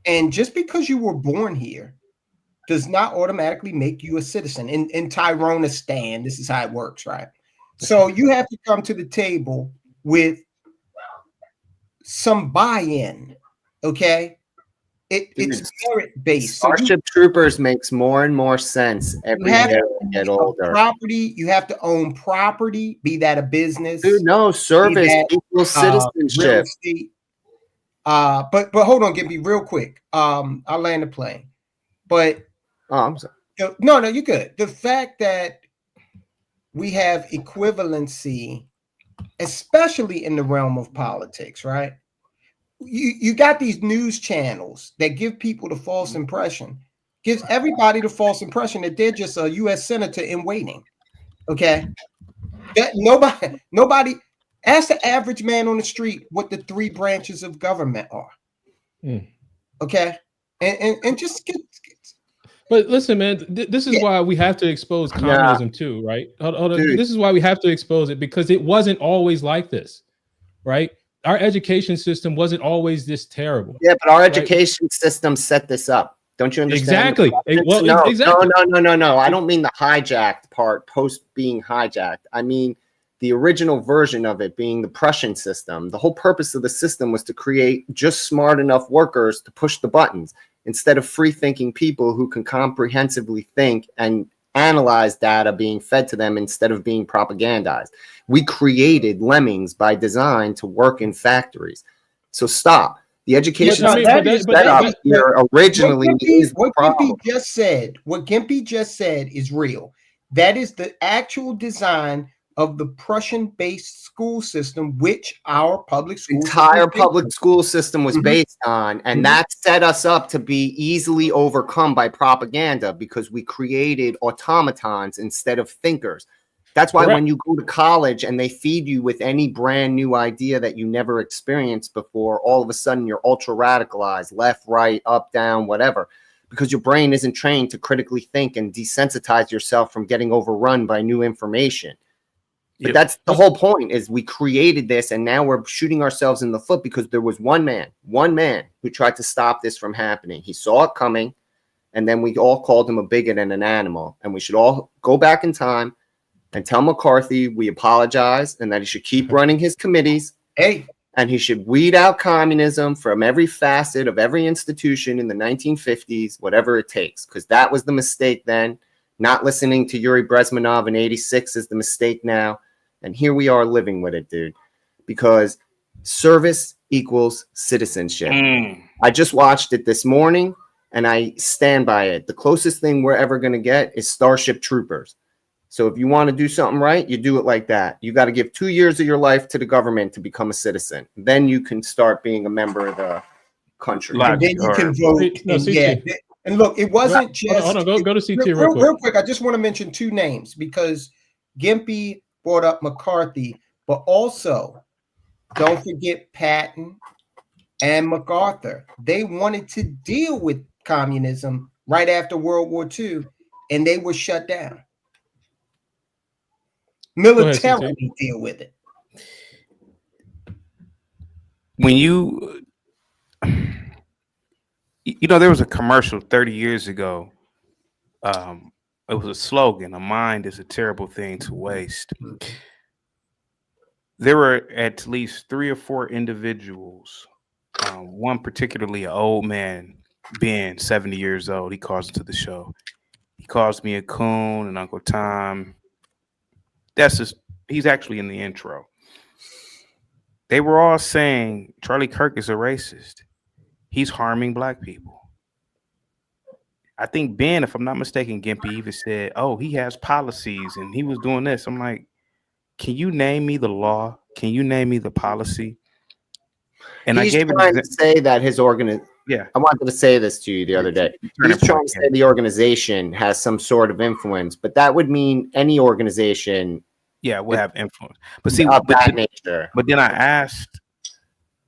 And just because you were born here does not automatically make you a citizen. In Tyronistan, this is how it works, right? So you have to come to the table with some buy-in, okay? It's merit-based. Starship Troopers makes more and more sense every year we get older. Property, you have to own property, be that a business. Dude, no, service equals citizenship. But hold on, Gimpy, real quick. I'll land the plane. But I'm sorry. No, you're good. The fact that we have equivalency, especially in the realm of politics, right? You got these news channels that give people the false impression, gives everybody the false impression that they're just a U.S. senator in waiting. Okay, that nobody ask the average man on the street what the 3 branches of government are. Okay, and just get. But listen, man, this is why we have to expose communism too, right? Hold on. This is why we have to expose it, because it wasn't always like this, right? Our education system wasn't always this terrible. Yeah, but our education system set this up. Don't you understand? Exactly. Exactly. No. I don't mean the hijacked part, post being hijacked. I mean the original version of it being the Prussian system. The whole purpose of the system was to create just smart enough workers to push the buttons instead of free-thinking people who can comprehensively think and analyze data being fed to them instead of being propagandized. We created lemmings by design to work in factories. So stop. The education setup here originally is the problem. What Gimpy just said is real. That is the actual design of the Prussian-based school system, which our public school public school system was based on, and that set us up to be easily overcome by propaganda because we created automatons instead of thinkers. That's why when you go to college and they feed you with any brand new idea that you never experienced before, all of a sudden you're ultra radicalized, left, right, up, down, whatever, because your brain isn't trained to critically think and desensitize yourself from getting overrun by new information. But that's the whole point, is we created this and now we're shooting ourselves in the foot because there was one man who tried to stop this from happening. He saw it coming And then we all called him a bigot and an animal. And we should all go back in time and tell McCarthy we apologize and that he should keep running his committees. Hey, And he should weed out communism from every facet of every institution in the 1950s, whatever it takes, because that was the mistake then. Not listening to Yuri Brezhnev in 86 is the mistake now. And here we are living with it, dude, because service equals citizenship. I just watched it this morning, and I stand by it. The closest thing we're ever going to get is Starship Troopers. So if you want to do something right, you do it like that. You got to give 2 years of your life to the government to become a citizen. Then you can start being a member of the country. and then you can vote. No, And, CT. yeah, and look, it wasn't just. Hold on, go to CT real quick. I just want to mention two names because Gimpy brought up McCarthy, but also don't forget Patton and MacArthur. They wanted to deal with communism right after World War II, and they were shut down. Militarily deal with it. When there was a commercial 30 years ago. It was a slogan: "A mind is a terrible thing to waste." There were at least 3 or 4 individuals. One particularly an old man, Ben, 70 years old. He calls into the show. He calls me a coon and Uncle Tom. He's actually in the intro. They were all saying Charlie Kirk is a racist. He's harming black people. I think Ben, if I'm not mistaken, Gimpy even said, "Oh, he has policies and he was doing this." I'm like, can you name me the law? Can you name me the policy? And he's I gave trying to say that his organization. Yeah, I wanted to say this to you the other day. He's trying to say the organization has some sort of influence, but that would mean any organization. Yeah, will have influence. But see, nature. But then I asked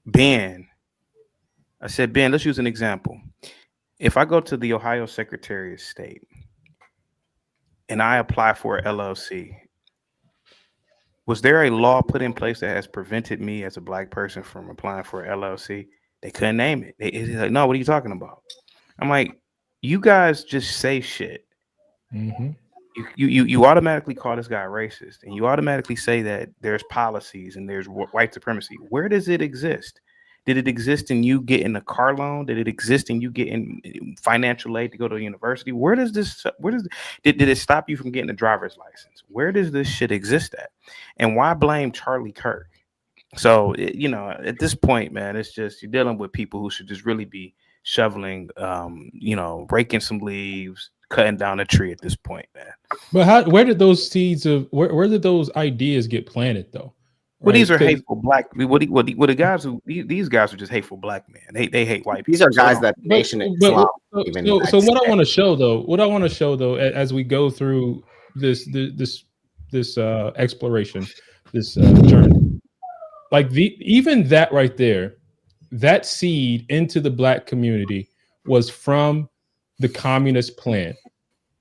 Ben. I said, Ben, let's use an example. If I go to the Ohio Secretary of State and I apply for an LLC, was there a law put in place that has prevented me as a black person from applying for an LLC? They couldn't name it. It's like, no, what are you talking about? I'm like, you guys just say shit. Mm-hmm. You automatically call this guy racist, and you automatically say that there's policies and there's white supremacy. Where does it exist? Did it exist in you getting a car loan? Did it exist in you getting financial aid to go to a university? Did it stop you from getting a driver's license? Where does this shit exist at? And why blame Charlie Kirk? So, at this point, man, it's just you're dealing with people who should just really be shoveling, raking some leaves, cutting down a tree at this point, man. But where did those seeds where did those ideas get planted though? Well, these are hateful black. These guys are just hateful black men. They hate white people. These are guys that nation Islam. So what I want to show though, as we go through this exploration, this journey, like even that right there, that seed into the black community was from the communist plan.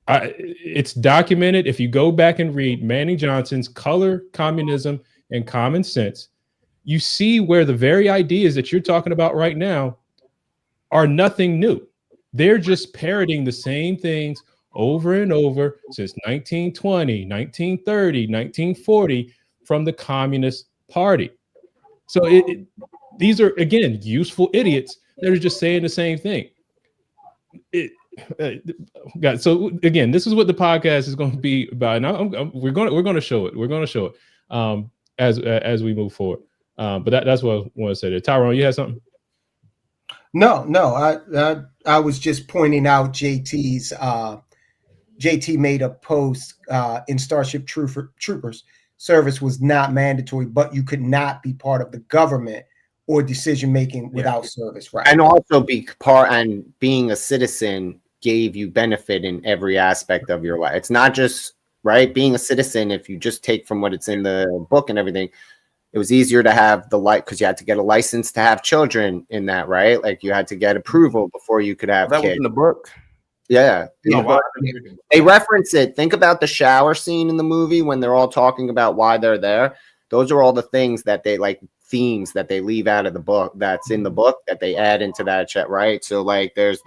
It's documented. If you go back and read Manning Johnson's Color, Communism, and Common Sense, you see where the very ideas that you're talking about right now are nothing new. They're just parroting the same things over and over since 1920, 1930, 1940 from the Communist Party. So these are, again, useful idiots that are just saying the same thing. So again, this is what the podcast is going to be about. And we're going to show it. We're going to show it as we move forward. But that's what I want to say there. Tyrone, you had something? No. I was just pointing out JT's. JT made a post in Starship Troopers. Service was not mandatory, but you could not be part of the government or decision making without service, right? And also being a citizen gave you benefit in every aspect of your life. It's not just right being a citizen. If you just take from what it's in the book and everything, it was easier to have because you had to get a license to have children in that, right? Like you had to get approval before you could have kids. Was in the book. Yeah. They reference it. Think about the shower scene in the movie when they're all talking about why they're there. Those are all the things that they like, themes that they leave out of the book that's in the book that they add into that chat, right? So like there's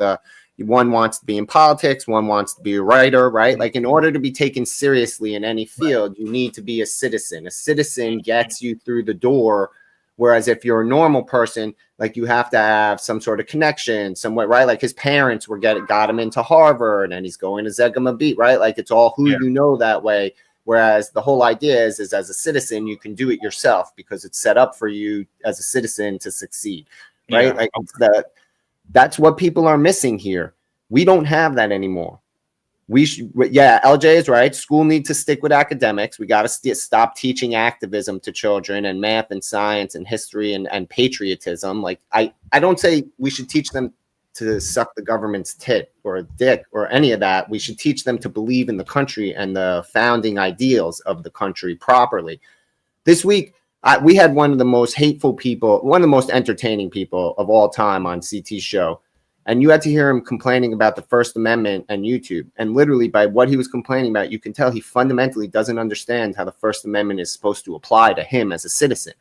One wants to be in politics, one wants to be a writer, right? Like, in order to be taken seriously in any field, you need to be a citizen. A citizen gets you through the door. Whereas if you're a normal person, like, you have to have some sort of connection somewhere, right? Like, his parents got him into Harvard, and he's going to Zegama Beat, right? Like, it's all who you know that way. Whereas the whole idea is as a citizen, you can do it yourself because it's set up for you as a citizen to succeed, right? Like, that's what people are missing here. We don't have that anymore. LJ is right. School needs to stick with academics. We got to stop teaching activism to children and math and science and history and patriotism. Like, I don't say we should teach them to suck the government's tit or a dick or any of that. We should teach them to believe in the country and the founding ideals of the country properly. This week, we had one of the most hateful people, one of the most entertaining people of all time on CT's show. And you had to hear him complaining about the First Amendment and YouTube. And literally, by what he was complaining about, you can tell he fundamentally doesn't understand how the First Amendment is supposed to apply to him as a citizen.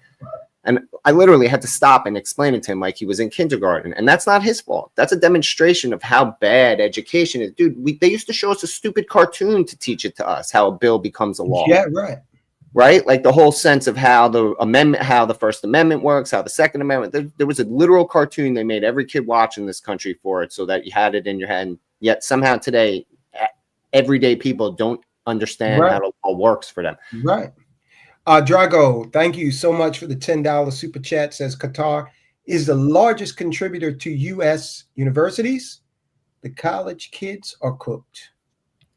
And I literally had to stop and explain it to him like he was in kindergarten. And that's not his fault. That's a demonstration of how bad education is. Dude, they used to show us a stupid cartoon to teach it to us, how a bill becomes a law. Yeah, right. Right? Like, the whole sense of how the First Amendment works, how the Second Amendment, there was a literal cartoon they made every kid watch in this country for it so that you had it in your head. And yet somehow today, everyday people don't understand how the law works for them. Right. Drago, thank you so much for the $10 super chat. Says Qatar is the largest contributor to U.S. universities. The college kids are cooked.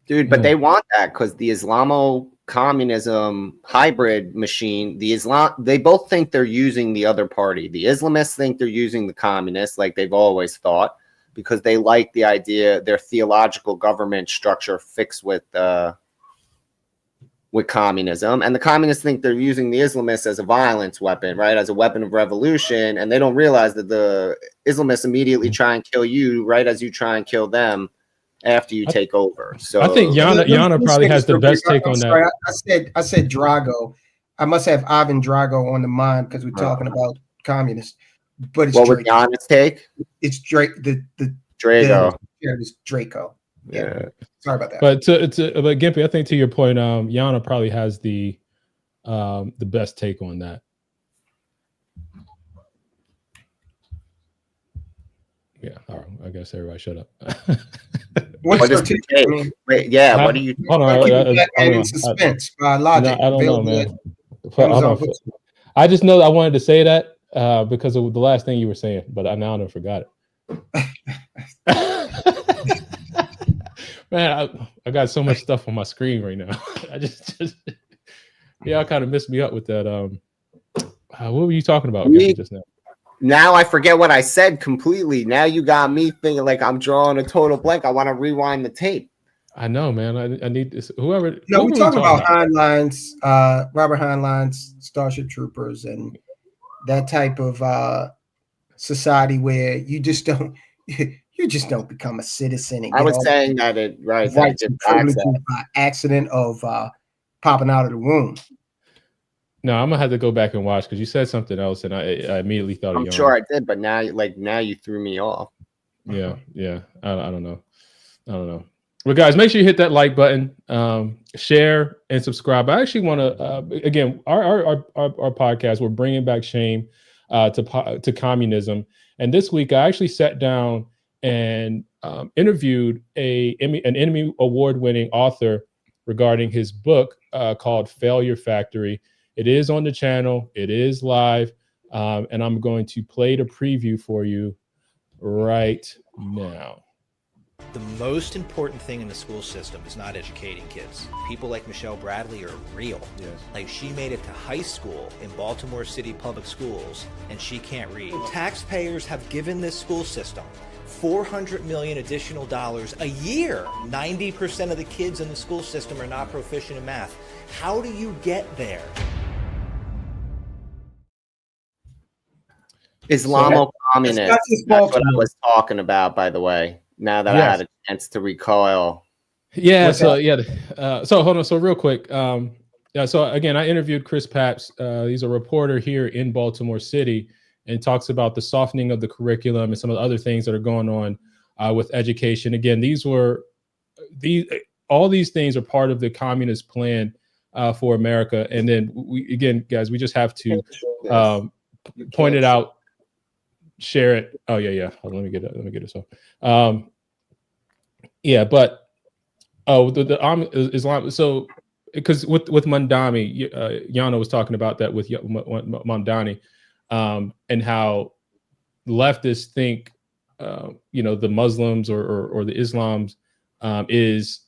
Dude, but they want that because the Islamo-communism hybrid machine, they both think they're using the other party. The Islamists think they're using the communists like they've always thought because they like the idea their theological government structure fixed with communism. And the communists think they're using the Islamists as a violence weapon, right? As a weapon of revolution. And they don't realize that the Islamists immediately try and kill you right as you try and kill them after you take over. So I think Yana probably has the best take on that. I said Drago. I must have Ivan Drago on the mind because we're talking about communists. But it's what was Yana's take? It's Drake. Drago. It's Draco. Yeah. Sorry about that. But but Gimpy, I think to your point, Yana probably has the best take on that. Yeah, all right. I guess everybody shut up. What is your take? Wait, yeah, what do you think? Hold on, suspense by logic. I don't know, man. Hold on. I just know that I wanted to say that because of the last thing you were saying, but I now forgot it. Man, I got so much stuff on my screen right now. I just y'all kind of messed me up with that. What were you talking about just now? Now I forget what I said completely. Now you got me thinking like I'm drawing a total blank. I want to rewind the tape. I know, man. I need this. Whoever. No, we're talking about Heinlein's, Robert Heinlein's Starship Troopers, and that type of society where you just don't become a citizen. And I was saying that rights and privileges by accident of popping out of the womb. No, I'm gonna have to go back and watch because you said something else, and I immediately thought. I'm sure I did, but now you threw me off. Yeah. I don't know. Well, guys, make sure you hit that like button, share, and subscribe. I actually want to again, our podcast. We're bringing back shame to communism, and this week I actually sat down and interviewed an Emmy award-winning author regarding his book called Failure Factory. It is on the channel. It is live. And I'm going to play the preview for you right now. The most important thing in the school system is not educating kids. People like Michelle Bradley are real. Yes. Like, she made it to high school in Baltimore City Public Schools, and she can't read. Taxpayers have given this school system $400 million additional dollars a year. 90% of the kids in the school system are not proficient in math. How do you get there? Islamo-communist. That's what I was talking about, by the way. Now that I had a chance to recoil. Yeah. So hold on. So real quick. So again, I interviewed Chris Papps. He's a reporter here in Baltimore City and talks about the softening of the curriculum and some of the other things that are going on with education. Again, all these things are part of the communist plan for America. And then again, guys, we just have to point it out, share it. Oh yeah. Hold on, let me get it. So, yeah, but the Islam. So, because with Mamdani, Yana was talking about that with Mamdani, and how leftists think, the Muslims or the Islams is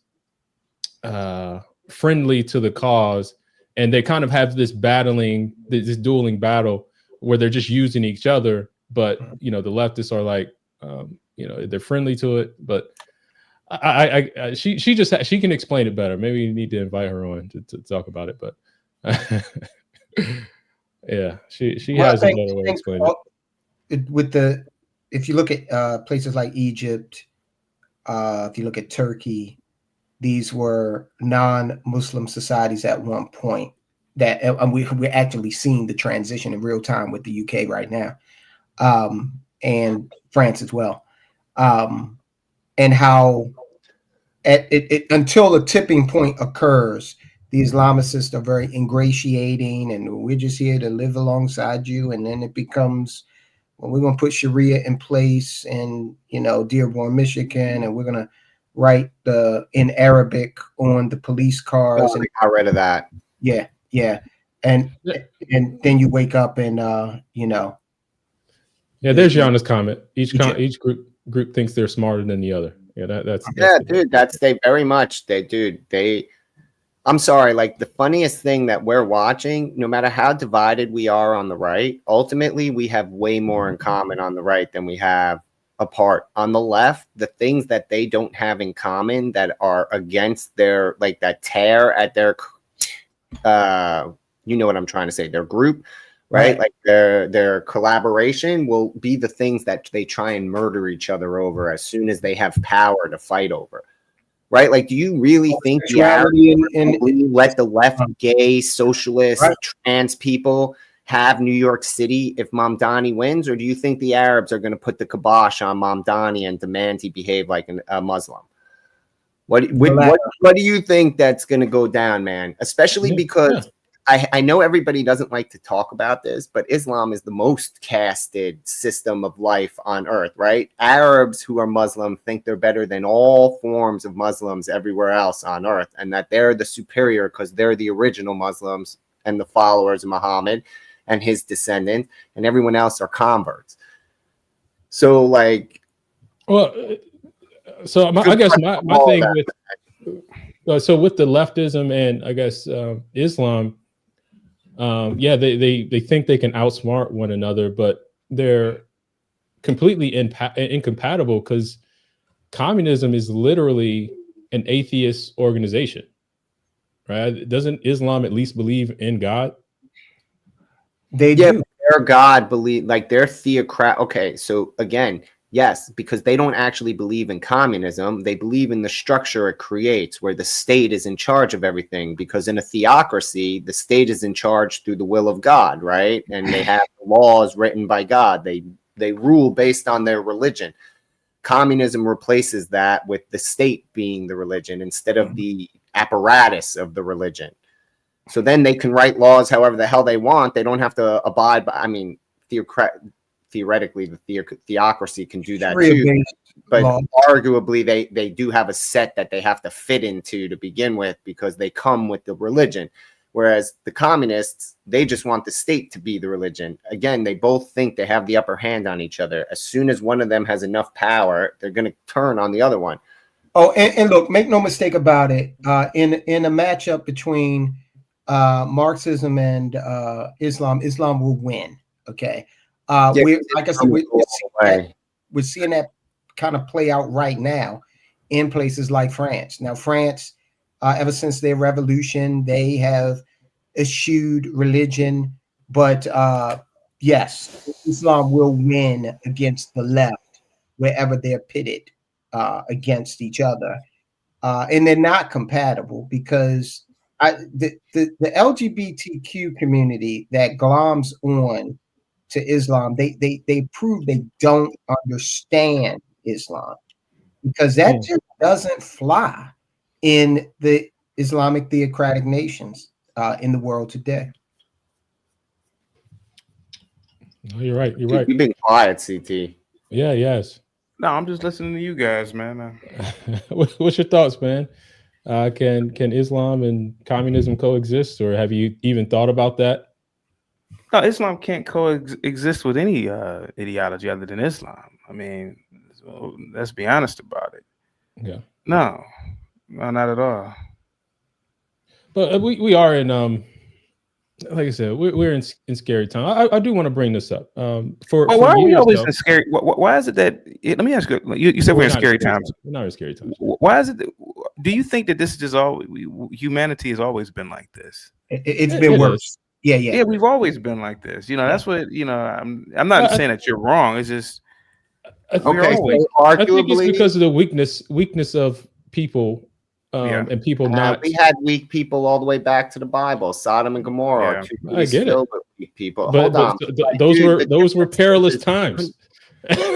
friendly to the cause, and they kind of have this dueling battle where they're just using each other. But the leftists are like, they're friendly to it. But she can explain it better. Maybe you need to invite her on to talk about it. But yeah, she has a better way to explain it. If you look at places like Egypt, if you look at Turkey, these were non-Muslim societies at one point. That we're actually seeing the transition in real time with the UK right now, and France as well, and how until a tipping point occurs, the Islamicists are very ingratiating, and we're just here to live alongside you, and then it becomes, well, we're going to put Sharia in place in Dearborn, Michigan, and we're going to write in Arabic on the police cars. And I got rid of that. Yeah, and then you wake up and Yeah, there's Yana's comment. Each group thinks they're smarter than the other. Yeah, that's dude. I'm sorry. Like, the funniest thing that we're watching, no matter how divided we are on the right, ultimately we have way more in common on the right than we have apart. On the left, the things that they don't have in common that are against their, like, that tear at their, you know what I'm trying to say, their group, right? Like their collaboration will be the things that they try and murder each other over as soon as they have power to fight over. Right? Like, do you really think the Arabs let the left, gay, socialist, trans people have New York City if Mamdani wins? Or do you think the Arabs are going to put the kibosh on Mamdani and demand he behave like a Muslim? What do you think that's going to go down, man? Especially because I know everybody doesn't like to talk about this, but Islam is the most casted system of life on earth, right? Arabs who are Muslim think they're better than all forms of Muslims everywhere else on earth, and that they're the superior because they're the original Muslims and the followers of Muhammad and his descendants, and everyone else are converts. So, like, I guess my thing with the leftism and I guess Islam. They think they can outsmart one another, but they're completely incompatible because communism is literally an atheist organization, right? Doesn't Islam at least believe in God? They do. Their God believe, like, they're theocrat. Okay, so again, yes, because they don't actually believe in communism. They believe in the structure it creates where the state is in charge of everything, because in a theocracy, the state is in charge through the will of God, right? And they have laws written by God. They rule based on their religion. Communism replaces that with the state being the religion instead of the apparatus of the religion. So then they can write laws however the hell they want. They don't have to abide by, I mean, theoretically, the theocracy can do that too, but arguably they do have a set that they have to fit into to begin with because they come with the religion. Whereas the communists, they just want the state to be the religion. Again, they both think they have the upper hand on each other. As soon as one of them has enough power, they're going to turn on the other one. Oh, and look, make no mistake about it. In a matchup between Marxism and Islam will win. Okay. Like I said, we're seeing that kind of play out right now in places like France. Now, France, ever since their revolution, they have eschewed religion, but yes, Islam will win against the left wherever they're pitted against each other, and they're not compatible because the LGBTQ community that gloms on to Islam, they prove they don't understand Islam. because that just doesn't fly in the Islamic theocratic nations in the world today. No, you're right. You're Dude, right. you've been quiet, CT. Yeah. Yes. No, I'm just listening to you guys, man. What's your thoughts, man? Can Islam and communism coexist, or have you even thought about that? No, Islam can't coexist with any ideology other than Islam. I mean, so let's be honest about it. Yeah. No, not at all. But we are in like I said, we're in scary time. I do want to bring this up. For why are we years, always though, in scary? Why is it that? Let me ask you. You said we're in scary times. We're not in scary times. Why is it? Do you think that this is just all? Humanity has always been like this. It's been worse. Yeah. We've always been like this. That's what I'm not saying that you're wrong. It's just Okay, so I think it's arguably, because of the weakness of people. And people not. we had weak people all the way back to the Bible. Sodom and Gomorrah. I get it. Weak people. But, Hold on. those were perilous times.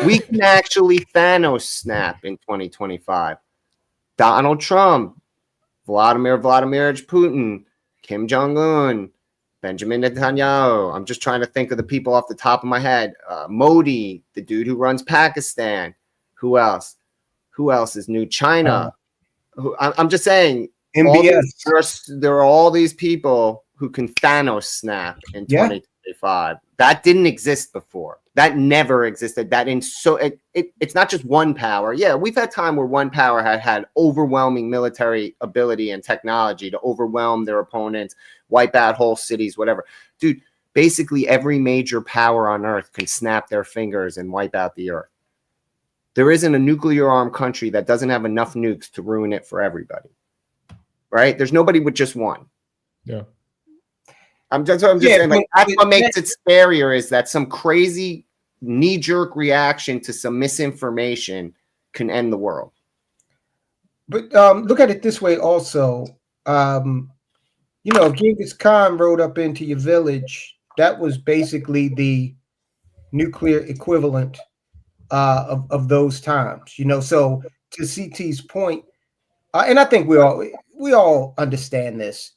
We can actually Thanos snap in 2025. Donald Trump, Vladimir Putin, Kim Jong-un, Benjamin Netanyahu. I'm just trying to think of the people off the top of my head. Modi, the dude who runs Pakistan. Who else? Who else is new? China. I'm just saying, there are all these people who can Thanos snap in 2025. That didn't exist before. That never existed. It's not just one power. Yeah, we've had time where one power had overwhelming military ability and technology to overwhelm their opponents, wipe out whole cities, whatever. Dude, basically every major power on earth can snap their fingers and wipe out the earth. There isn't a nuclear armed country that doesn't have enough nukes to ruin it for everybody. Right? There's nobody with just one. Yeah. I'm just saying, like, that's what makes it scarier, is that some crazy knee-jerk reaction to some misinformation can end the world. But look at it this way also. If Genghis Khan rode up into your village, that was basically the nuclear equivalent of those times. So to CT's point, and I think we all understand this,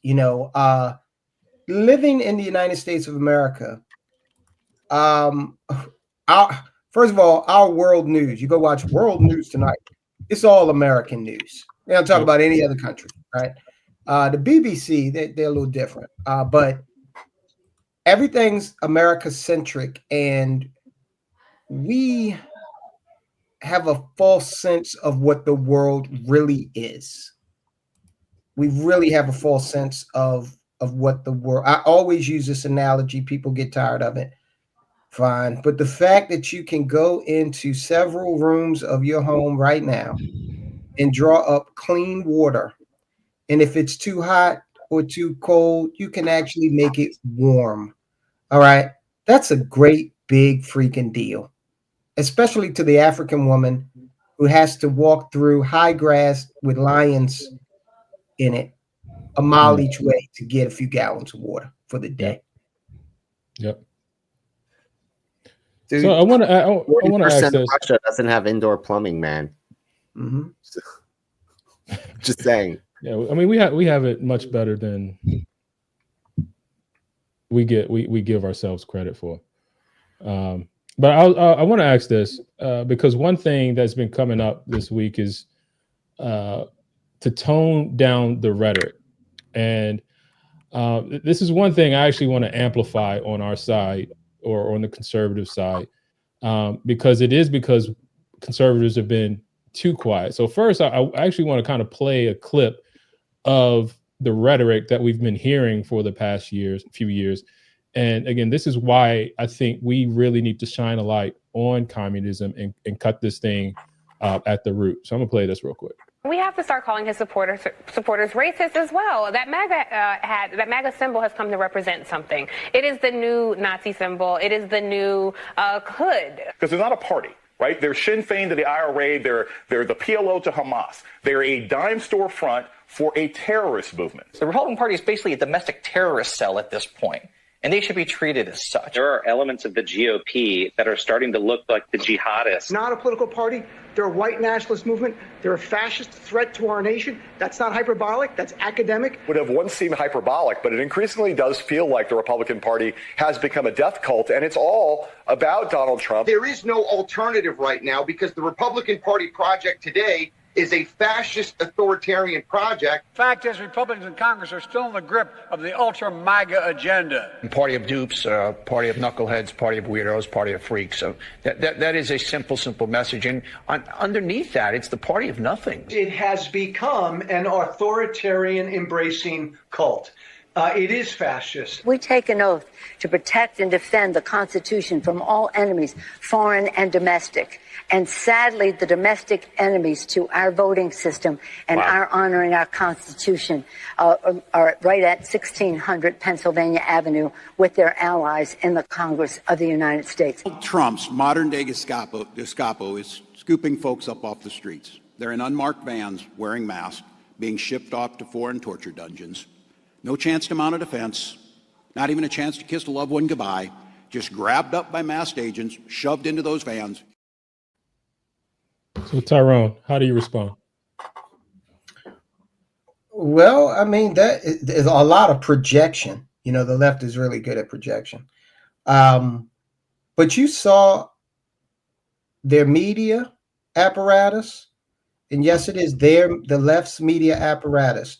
living in the United States of America, first of all, our world news, you go watch world news tonight, it's all American news. They don't talk about any other country, right? The BBC, they're a little different, but everything's America-centric, and we have a false sense of what the world really is. We really have a false sense of what the world. I always use this analogy. People get tired of it. Fine. But the fact that you can go into several rooms of your home right now and draw up clean water, and if it's too hot or too cold, you can actually make it warm. All right. That's a great big freaking deal, especially to the African woman who has to walk through high grass with lions in it, a mile each way to get a few gallons of water for the day. Yep. Dude, so I want to ask this. Russia doesn't have indoor plumbing, man. Mm-hmm. Just saying. Yeah, I mean we have it much better than we give ourselves credit for. But I want to ask this because one thing that's been coming up this week is to tone down the rhetoric. And this is one thing I actually want to amplify on our side or on the conservative side, because conservatives have been too quiet. So first, I actually want to kind of play a clip of the rhetoric that we've been hearing for the past few years. And again, this is why I think we really need to shine a light on communism and cut this thing at the root. So I'm gonna play this real quick. We have to start calling his supporters racist as well. That MAGA symbol has come to represent something. It is the new Nazi symbol. It is the new hood. Because they're not a party, right? They're Sinn Féin to the IRA. They're the PLO to Hamas. They're a dime store front for a terrorist movement. The Republican Party is basically a domestic terrorist cell at this point. and they should be treated as such. There are elements of the GOP that are starting to look like the jihadists. Not a political party. They're a white nationalist movement. They're a fascist threat to our nation. That's not hyperbolic. That's academic. Would have once seemed hyperbolic, but it increasingly does feel like the Republican Party has become a death cult, and it's all about Donald Trump. There is no alternative right now because the Republican Party project today is a fascist authoritarian project. Fact is, Republicans in Congress are still in the grip of the ultra MAGA agenda. Party of dupes, party of knuckleheads, party of weirdos, party of freaks. So that is a simple message. And underneath that, it's the party of nothing. It has become an authoritarian embracing cult. It is fascist. We take an oath to protect and defend the Constitution from all enemies, foreign and domestic. And sadly, the domestic enemies to our voting system and our honoring our Constitution are right at 1600 Pennsylvania Avenue with their allies in the Congress of the United States. Trump's modern-day Gestapo is scooping folks up off the streets. They're in unmarked vans, wearing masks, being shipped off to foreign torture dungeons. No chance to mount a defense, not even a chance to kiss a loved one goodbye, just grabbed up by masked agents, shoved into those vans. So Tyrone, how do you respond? Well, I mean, there's a lot of projection. You know, the left is really good at projection. But you saw their media apparatus, and yes, it is the left's media apparatus.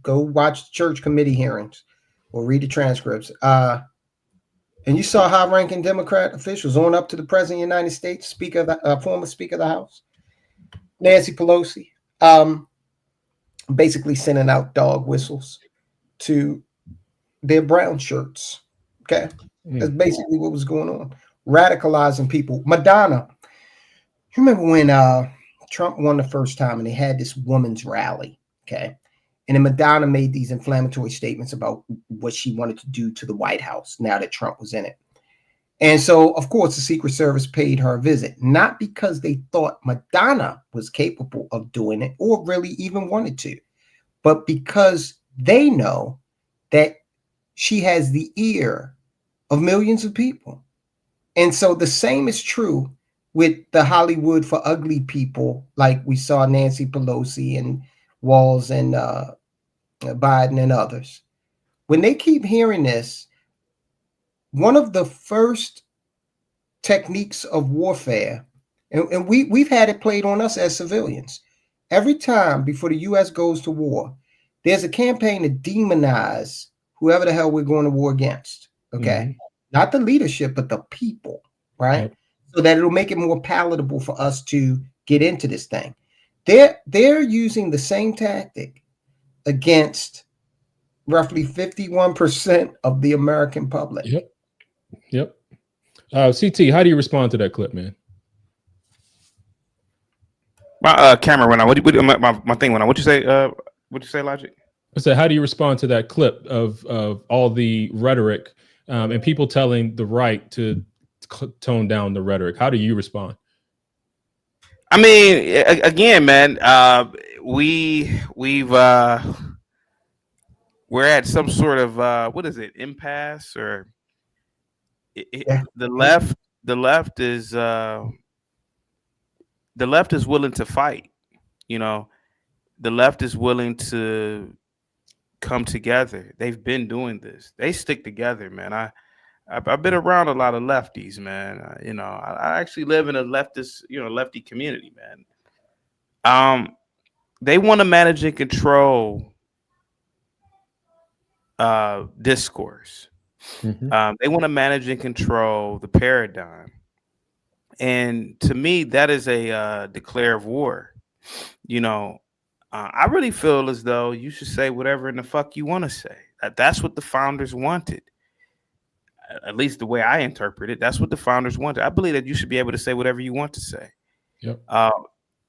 Go watch church committee hearings or read the transcripts. And you saw high-ranking Democrat officials on up to the President of the United States, former Speaker of the House, Nancy Pelosi, basically sending out dog whistles to their brown shirts. Okay. That's basically what was going on. Radicalizing people. Madonna, you remember when Trump won the first time and they had this woman's rally? Okay. And then Madonna made these inflammatory statements about what she wanted to do to the White House now that Trump was in it. And so, of course, the Secret Service paid her a visit, not because they thought Madonna was capable of doing it or really even wanted to, but because they know that she has the ear of millions of people. And so the same is true with the Hollywood for ugly people, like we saw Nancy Pelosi and Walz and Biden and others. When they keep hearing this, one of the first techniques of warfare, and we've had it played on us as civilians. Every time before the U.S. goes to war, there's a campaign to demonize whoever the hell we're going to war against. Okay. Not the leadership, but the people, right? So that it'll make it more palatable for us to get into this thing. They're using the same tactic against roughly 51% of the American public. Yep. CT, how do you respond to that clip, man? My camera went on. My thing went on. What'd you say, Logic? I said, how do you respond to that clip of all the rhetoric and people telling the right to tone down the rhetoric? How do you respond? I mean, again, man, we're at some sort of what is it, impasse, or the left is willing to fight. You know, the left is willing to come together. They've been doing this. They stick together, man. I've been around a lot of lefties, man. You know, I actually live in a leftist, lefty community, man. They want to manage and control discourse. They want to manage and control the paradigm. And to me, that is a declare of war. You know, I really feel as though you should say whatever in the fuck you want to say. That's what the founders wanted. At least the way I interpret it, that's what the founders wanted. I believe that you should be able to say whatever you want to say. Yep.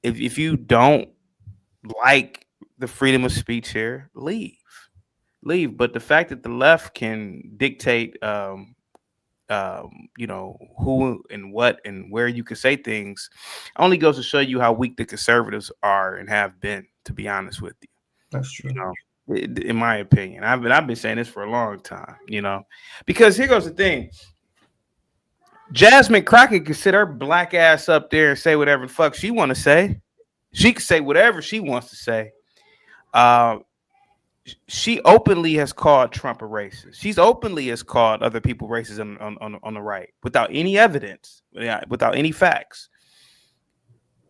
If you don't like the freedom of speech here, leave. But the fact that the left can dictate, who and what and where you can say things, only goes to show you how weak the conservatives are and have been. To be honest with you, that's true. in my opinion. I've been saying this for a long time, you know, because here goes the thing. Jasmine Crockett can sit her black ass up there and say whatever the fuck she want to say. She can say whatever she wants to say. She openly has called Trump a racist. She's openly has called other people racist on the right without any evidence, without any facts.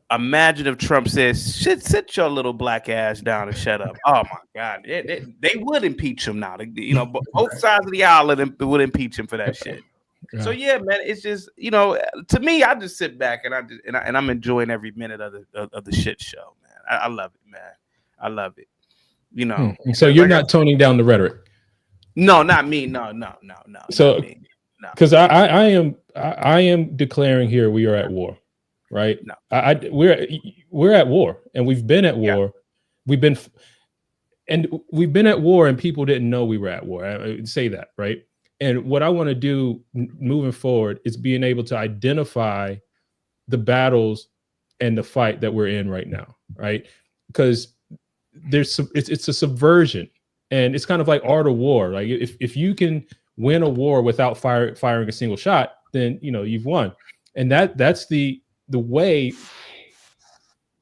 Imagine if Trump says, sit your little black ass down and shut up. Oh my God. They would impeach him now. You know, both sides of the aisle would impeach him for that shit. Yeah. So yeah, man, it's just, you know, to me, I just sit back and I'm enjoying every minute of the shit show, man. I love it, man. I love it. You know. So you're not toning down the rhetoric? No, not me. No. So, because I am declaring here we are at war. Right. No. We're at war, and we've been at war. Yeah. We've been at war, and people didn't know we were at war. I would say that, right? And what I want to do moving forward is being able to identify the battles and the fight that we're in right now, right? Because it's a subversion, and it's kind of like art of war. Like if you can win a war without firing a single shot, then you know you've won, and that's the way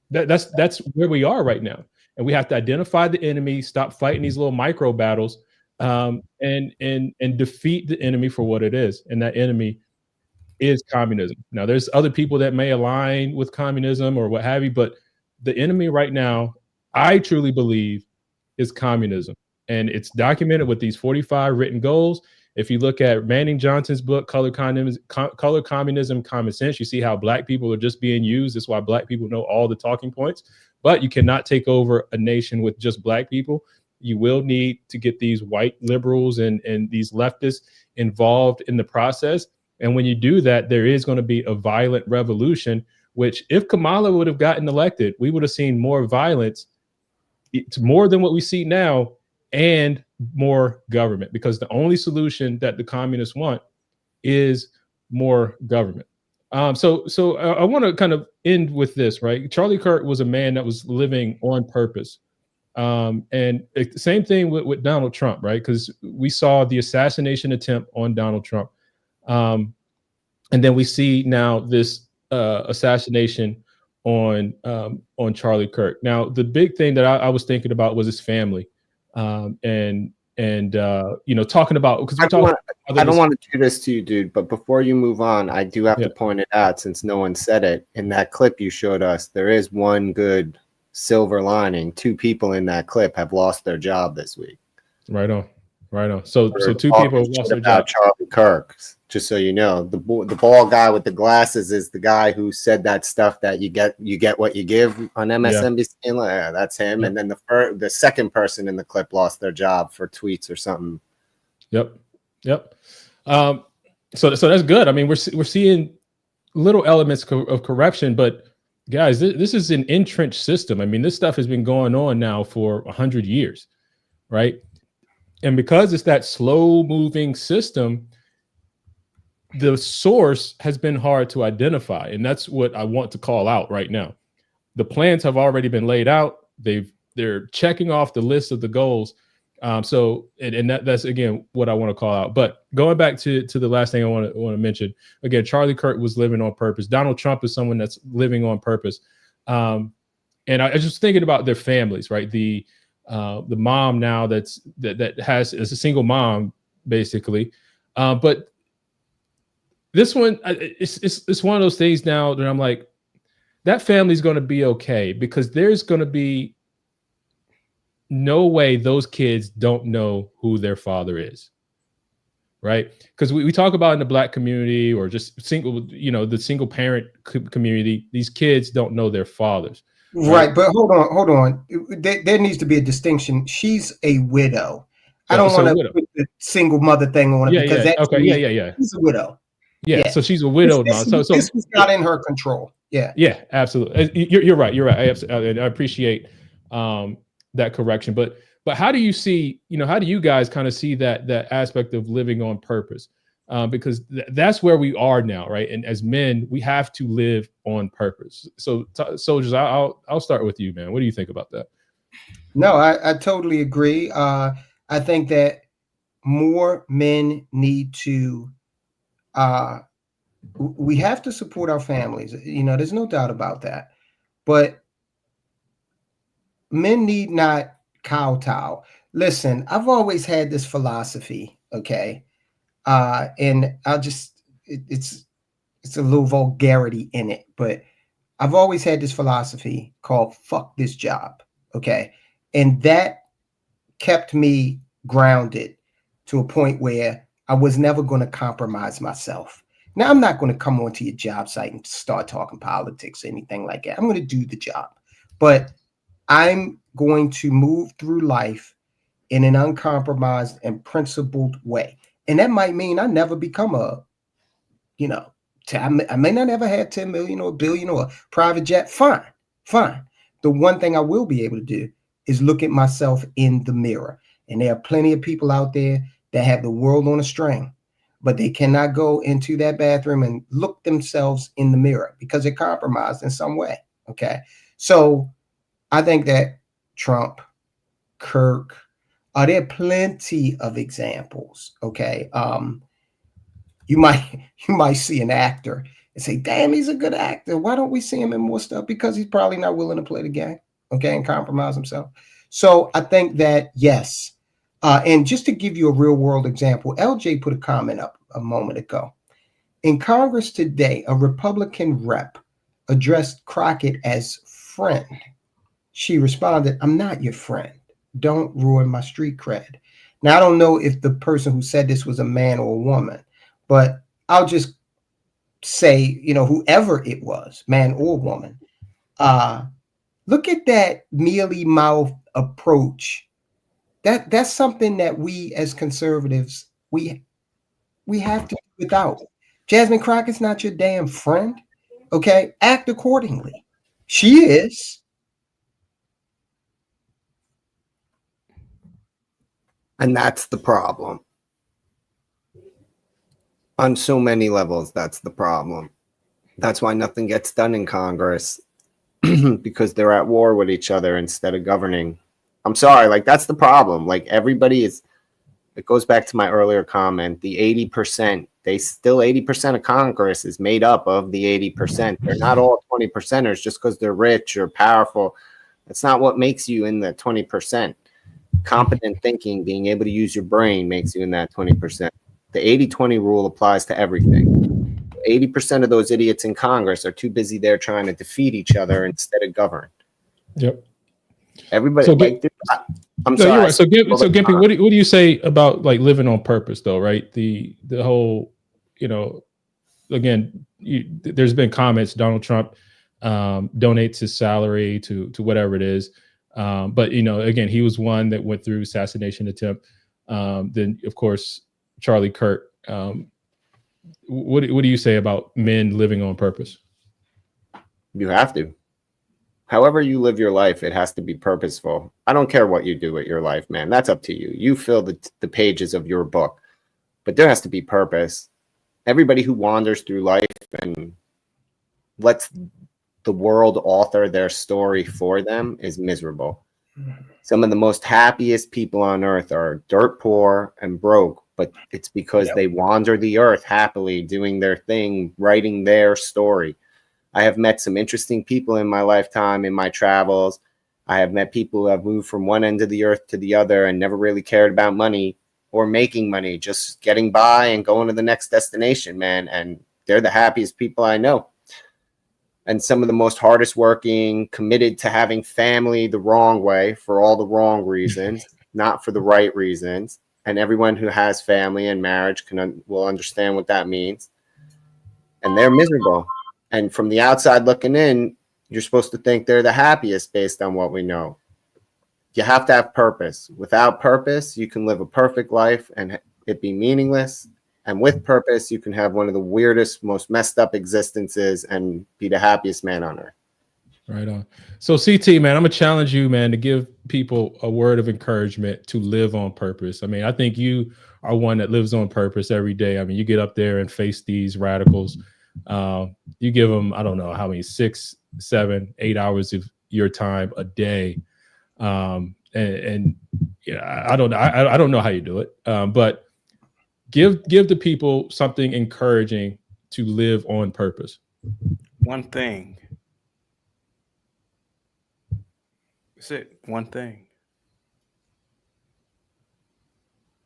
that's where we are right now. And we have to identify the enemy, stop fighting these little micro battles, and defeat the enemy for what it is. And that enemy is communism. Now there's other people that may align with communism or what have you, but the enemy right now, I truly believe, is communism. And it's documented with these 45 written goals. If you look at Manning Johnson's book, Color Communism, Common Sense, you see how black people are just being used. That's why black people know all the talking points. But you cannot take over a nation with just black people. You will need to get these white liberals and these leftists involved in the process. And when you do that, there is going to be a violent revolution, which if Kamala would have gotten elected, we would have seen more violence. It's more than what we see now, and more government, because the only solution that the communists want is more government. So I want to kind of end with this, right? Charlie Kirk was a man that was living on purpose. And the same thing with Donald Trump, right? Because we saw the assassination attempt on Donald Trump. And then we see now this assassination on Charlie Kirk. Now, the big thing that I was thinking about was his family. And you know, talking about, because I don't want to do this to you, dude, but before you move on, I do have to point it out, since no one said it in that clip you showed us. There is one good silver lining. 2 people in that clip have lost their job this week. Right on. So 2 people have lost their job. Charlie Kirk, just so you know, the bald guy with the glasses is the guy who said that stuff that you get what you give on MSNBC. Yeah. That's him. Yeah. And then the second person in the clip lost their job for tweets or something. Yep. So that's good. I mean, we're seeing little elements of corruption, but guys, this is an entrenched system. I mean, this stuff has been going on now for 100 years, right? And because it's that slow moving system, the source has been hard to identify. And that's what I want to call out right now. The plans have already been laid out. They're checking off the list of the goals. So that's again what I want to call out. But going back to the last thing I want to mention, again, Charlie Kirk was living on purpose. Donald Trump is someone that's living on purpose. And I was just thinking about their families, right? The mom now that is a single mom, basically. But this one, it's one of those things now that I'm like, that family's going to be okay, because there's going to be no way those kids don't know who their father is, right? Because we talk about in the black community, or just the single parent community, these kids don't know their fathers. Right, but hold on. There needs to be a distinction. She's a widow. I don't want to put the single mother thing on it, because she's a widow. Yeah, so she's a widow now. So this was not in her control. Yeah, absolutely. You're right. I appreciate that correction. But how do you see? How do you guys kind of see that aspect of living on purpose? Because that's where we are now, right? And as men, we have to live on purpose. So, soldiers, I'll start with you, man. What do you think about that? No, I totally agree. I think that more men need to, we have to support our families. There's no doubt about that. But men need not kowtow. Listen, I've always had this philosophy, okay? And it's a little vulgarity in it, but I've always had this philosophy called fuck this job, okay? And that kept me grounded to a point where I was never going to compromise myself. Now, I'm not going to come onto your job site and start talking politics or anything like that. I'm going to do the job. But I'm going to move through life in an uncompromised and principled way. And that might mean I never become I may not ever have 10 million or a billion or a private jet. Fine. The one thing I will be able to do is look at myself in the mirror. And there are plenty of people out there that have the world on a string, but they cannot go into that bathroom and look themselves in the mirror because they're compromised in some way. Okay. So I think that Trump, Kirk, there are plenty of examples. Okay. You might see an actor and say, damn, he's a good actor. Why don't we see him in more stuff? Because he's probably not willing to play the game, okay, and compromise himself. So I think that, yes. And just to give you a real world example, LJ put a comment up a moment ago. In Congress today, a Republican rep addressed Crockett as friend. She responded, I'm not your friend. Don't ruin my street cred. Now, I don't know if the person who said this was a man or a woman, but I'll just say, whoever it was, man or woman, look at that mealy mouth approach. That's something that we as conservatives, we have to do without. Jasmine Crockett's not your damn friend. Okay, act accordingly. She is. And that's the problem. On so many levels, that's the problem. That's why nothing gets done in Congress, because they're at war with each other instead of governing. I'm sorry, like that's the problem. Like everybody is, it goes back to my earlier comment, the 80%, 80% of Congress is made up of the 80%. They're not all 20%ers just because they're rich or powerful. That's not what makes you in the 20%. Competent thinking, being able to use your brain makes you in that 20%. The 80-20 rule applies to everything. 80% of those idiots in Congress are too busy there trying to defeat each other instead of govern. Yep. Everybody, I'm sorry. You're right. So Gimpy, what do you say about like living on purpose though, right? The whole, again, there's been comments, Donald Trump donates his salary to whatever it is. But, again, he was one that went through assassination attempt. Then, of course, Charlie Kirk. What do you say about men living on purpose? You have to. However you live your life, it has to be purposeful. I don't care what you do with your life, man. That's up to you. You fill the pages of your book. But there has to be purpose. Everybody who wanders through life and lets the world author their story for them is miserable. Some of the most happiest people on earth are dirt poor and broke, but it's because they wander the earth happily, doing their thing, writing their story. I have met some interesting people in my lifetime, in my travels. I have met people who have moved from one end of the earth to the other and never really cared about money or making money, just getting by and going to the next destination, man. And they're the happiest people I know. And some of the most hardest working, committed to having family the wrong way for all the wrong reasons, not for the right reasons. And everyone who has family and marriage will understand what that means. And they're miserable. And from the outside looking in, you're supposed to think they're the happiest based on what we know. You have to have purpose. Without purpose, you can live a perfect life and it be meaningless. And with purpose, you can have one of the weirdest, most messed up existences and be the happiest man on earth. Right on. So CT, man, I'm gonna challenge you, man, to give people a word of encouragement to live on purpose. I mean, I think you are one that lives on purpose every day. I mean, you get up there and face these radicals. You give them, I don't know how many, 6, 7, 8 hours of your time a day. And yeah, I don't know. I don't know how you do it, but give the people something encouraging to live on purpose. One thing. That's it. One thing.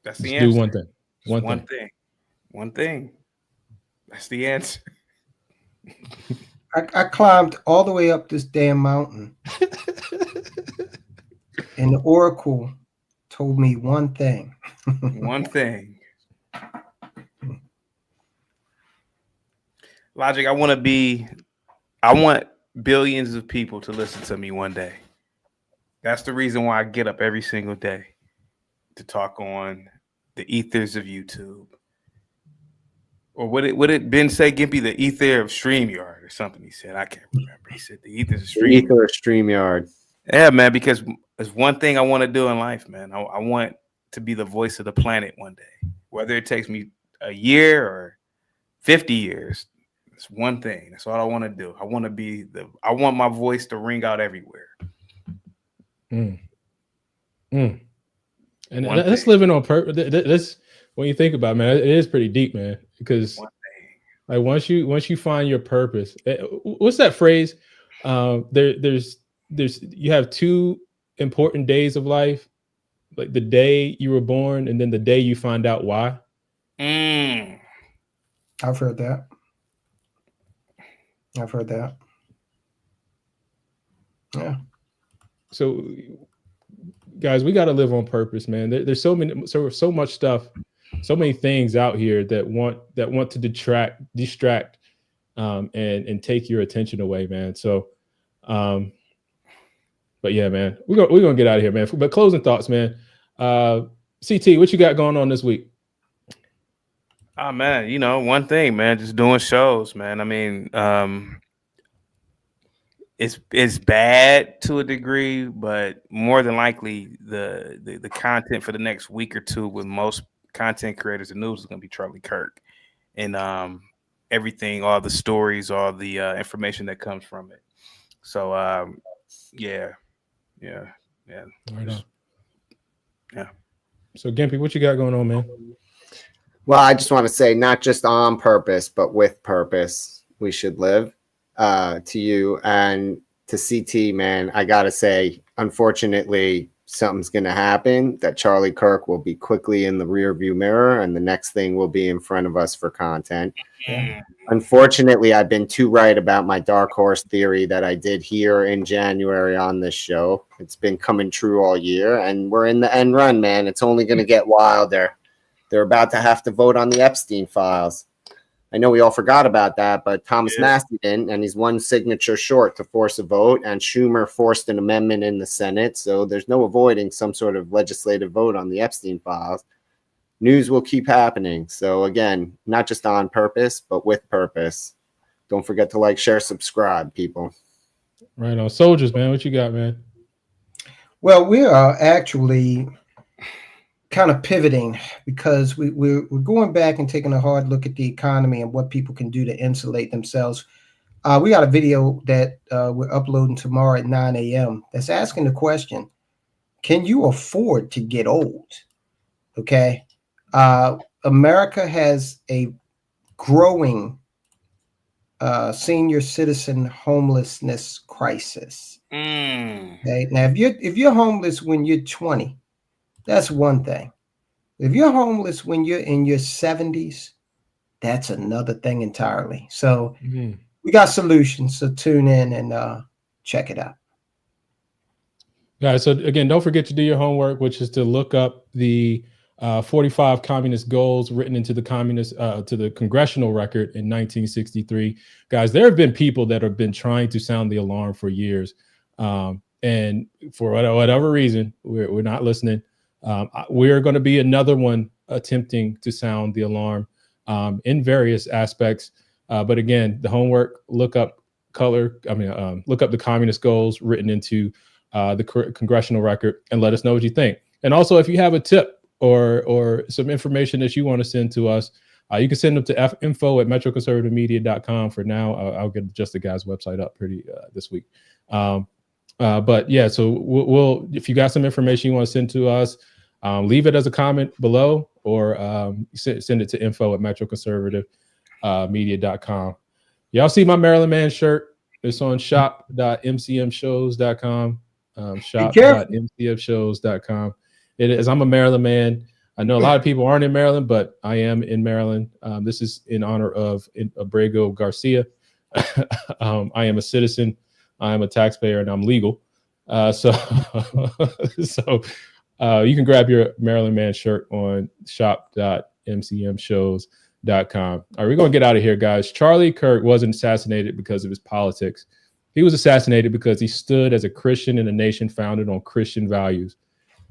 That's the Just answer. do one thing. Just one thing. One thing. That's the answer. I climbed all the way up this damn mountain. And the Oracle told me one thing. One thing. Logic, I want billions of people to listen to me one day. That's the reason why I get up every single day to talk on the ethers of YouTube. Or would it Ben say, Gimpy, the ether of StreamYard or something he said? I can't remember. He said the ethers of StreamYard. Ether of StreamYard. Yeah, man, because it's one thing I want to do in life, man. I want to be the voice of the planet one day. Whether it takes me a year or 50 years, it's one thing. That's all I want to do. I want my voice to ring out everywhere. And that's living on purpose. This, when you think about it, man, it is pretty deep, man. Because like once you find your purpose, what's that phrase? There's you have two important days of life, like the day you were born and then the day you find out why. I've heard that. Yeah. So, guys, we got to live on purpose, man. There's so much stuff, so many things out here that want to distract, and take your attention away, man. So, but yeah, man, we're gonna get out of here, man. But closing thoughts, man. CT, what you got going on this week? Oh man, one thing, man, just doing shows, man. I mean, it's bad to a degree, but more than likely the content for the next week or two with most content creators and news is gonna be Charlie Kirk, and everything, all the stories, all the information that comes from it. So yeah. Right on. Yeah. So Gimpy, what you got going on, man? Well, I just want to say, not just on purpose, but with purpose, we should live. To you and to CT, man, I gotta say, unfortunately, something's gonna happen that Charlie Kirk will be quickly in the rearview mirror, and the next thing will be in front of us for content. Yeah. Unfortunately, I've been too right about my dark horse theory that I did here in January on this show. It's been coming true all year, and we're in the end run, man. It's only gonna get wilder. They're about to have to vote on the Epstein files. I know we all forgot about that, but Thomas Massey didn't, and he's one signature short to force a vote, and Schumer forced an amendment in the Senate, so there's no avoiding some sort of legislative vote on the Epstein files. News will keep happening. So again, not just on purpose, but with purpose. Don't forget to like, share, subscribe, people. Right on. Soldiers, man, what you got, man? Well, we are actually kind of pivoting because we're going back and taking a hard look at the economy and what people can do to insulate themselves. We got a video that we're uploading tomorrow at 9 a.m. that's asking the question, can you afford to get old? Okay. America has a growing senior citizen homelessness crisis. Okay? Now, if you're homeless when you're 20, that's one thing. If you're homeless when you're in your 70s, that's another thing entirely. So we got solutions. So tune in and check it out. Guys, so again, don't forget to do your homework, which is to look up the 45 communist goals written into the to the congressional record in 1963. Guys, there have been people that have been trying to sound the alarm for years. And for whatever reason, we're not listening. We're going to be another one attempting to sound the alarm in various aspects. But again, the homework, look up the communist goals written into the congressional record and let us know what you think. And also, if you have a tip or some information that you want to send to us, you can send them to info@metroconservativemedia.com. For now, I'll get Just the Guy's website up pretty this week. But yeah, so we'll if you got some information you want to send to us, leave it as a comment below, or send it to info@metroconservativemedia.com. Y'all see my Maryland Man shirt? It's on shop.mcmshows.com. Shop.mcmshows.com. It is. I'm a Maryland man. I know a lot of people aren't in Maryland, but I am in Maryland. This is in honor of Abrego Garcia. I am a citizen. I am a taxpayer, and I'm legal. So you can grab your Maryland Man shirt on shop.mcmshows.com. All right, we're going to get out of here, guys. Charlie Kirk wasn't assassinated because of his politics. He was assassinated because he stood as a Christian in a nation founded on Christian values.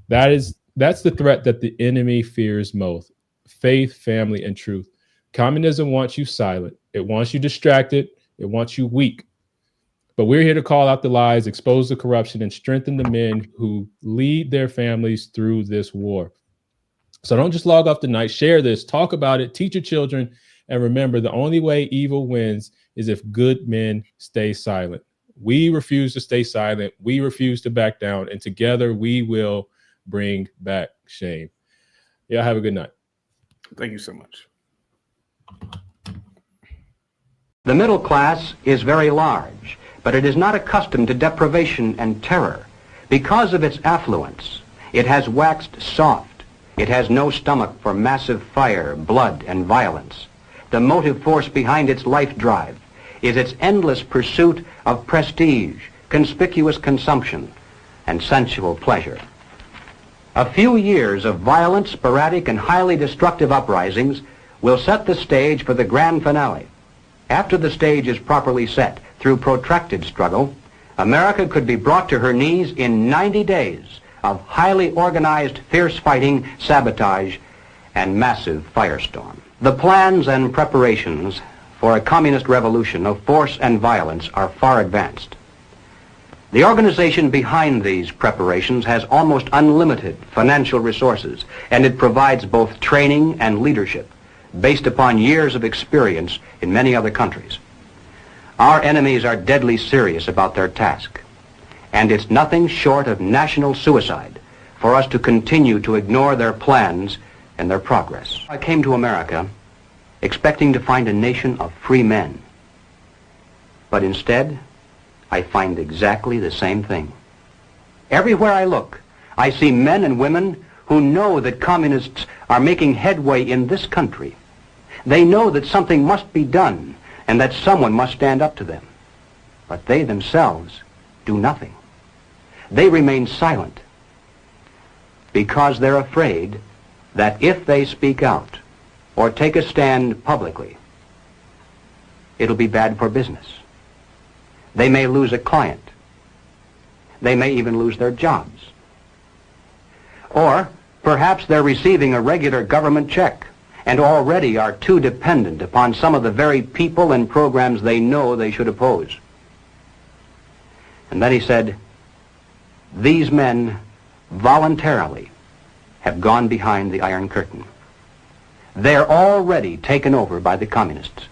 That's the threat that the enemy fears most: faith, family, and truth. Communism wants you silent. It wants you distracted. It wants you weak. But we're here to call out the lies, expose the corruption, and strengthen the men who lead their families through this war. So don't just log off tonight. Share this, talk about it, teach your children, and remember, the only way evil wins is if good men stay silent. We refuse to stay silent. We refuse to back down, and together we will bring back shame. Y'all have a good night. Thank you so much. The middle class is very large, but it is not accustomed to deprivation and terror. Because of its affluence, it has waxed soft. It has no stomach for massive fire, blood, and violence. The motive force behind its life drive is its endless pursuit of prestige, conspicuous consumption, and sensual pleasure. A few years of violent, sporadic, and highly destructive uprisings will set the stage for the grand finale. After the stage is properly set through protracted struggle, America could be brought to her knees in 90 days of highly organized, fierce fighting, sabotage, and massive firestorm. The plans and preparations for a communist revolution of force and violence are far advanced. The organization behind these preparations has almost unlimited financial resources, and it provides both training and leadership based upon years of experience in many other countries. Our enemies are deadly serious about their task, and it's nothing short of national suicide for us to continue to ignore their plans and their progress. I came to America expecting to find a nation of free men, but instead, I find exactly the same thing. Everywhere I look, I see men and women who know that communists are making headway in this country. They know that something must be done and that someone must stand up to them. But they themselves do nothing. They remain silent because they're afraid that if they speak out or take a stand publicly, it'll be bad for business. They may lose a client. They may even lose their jobs. Or perhaps they're receiving a regular government check and already are too dependent upon some of the very people and programs they know they should oppose. And then he said, these men voluntarily have gone behind the Iron Curtain. They're already taken over by the communists.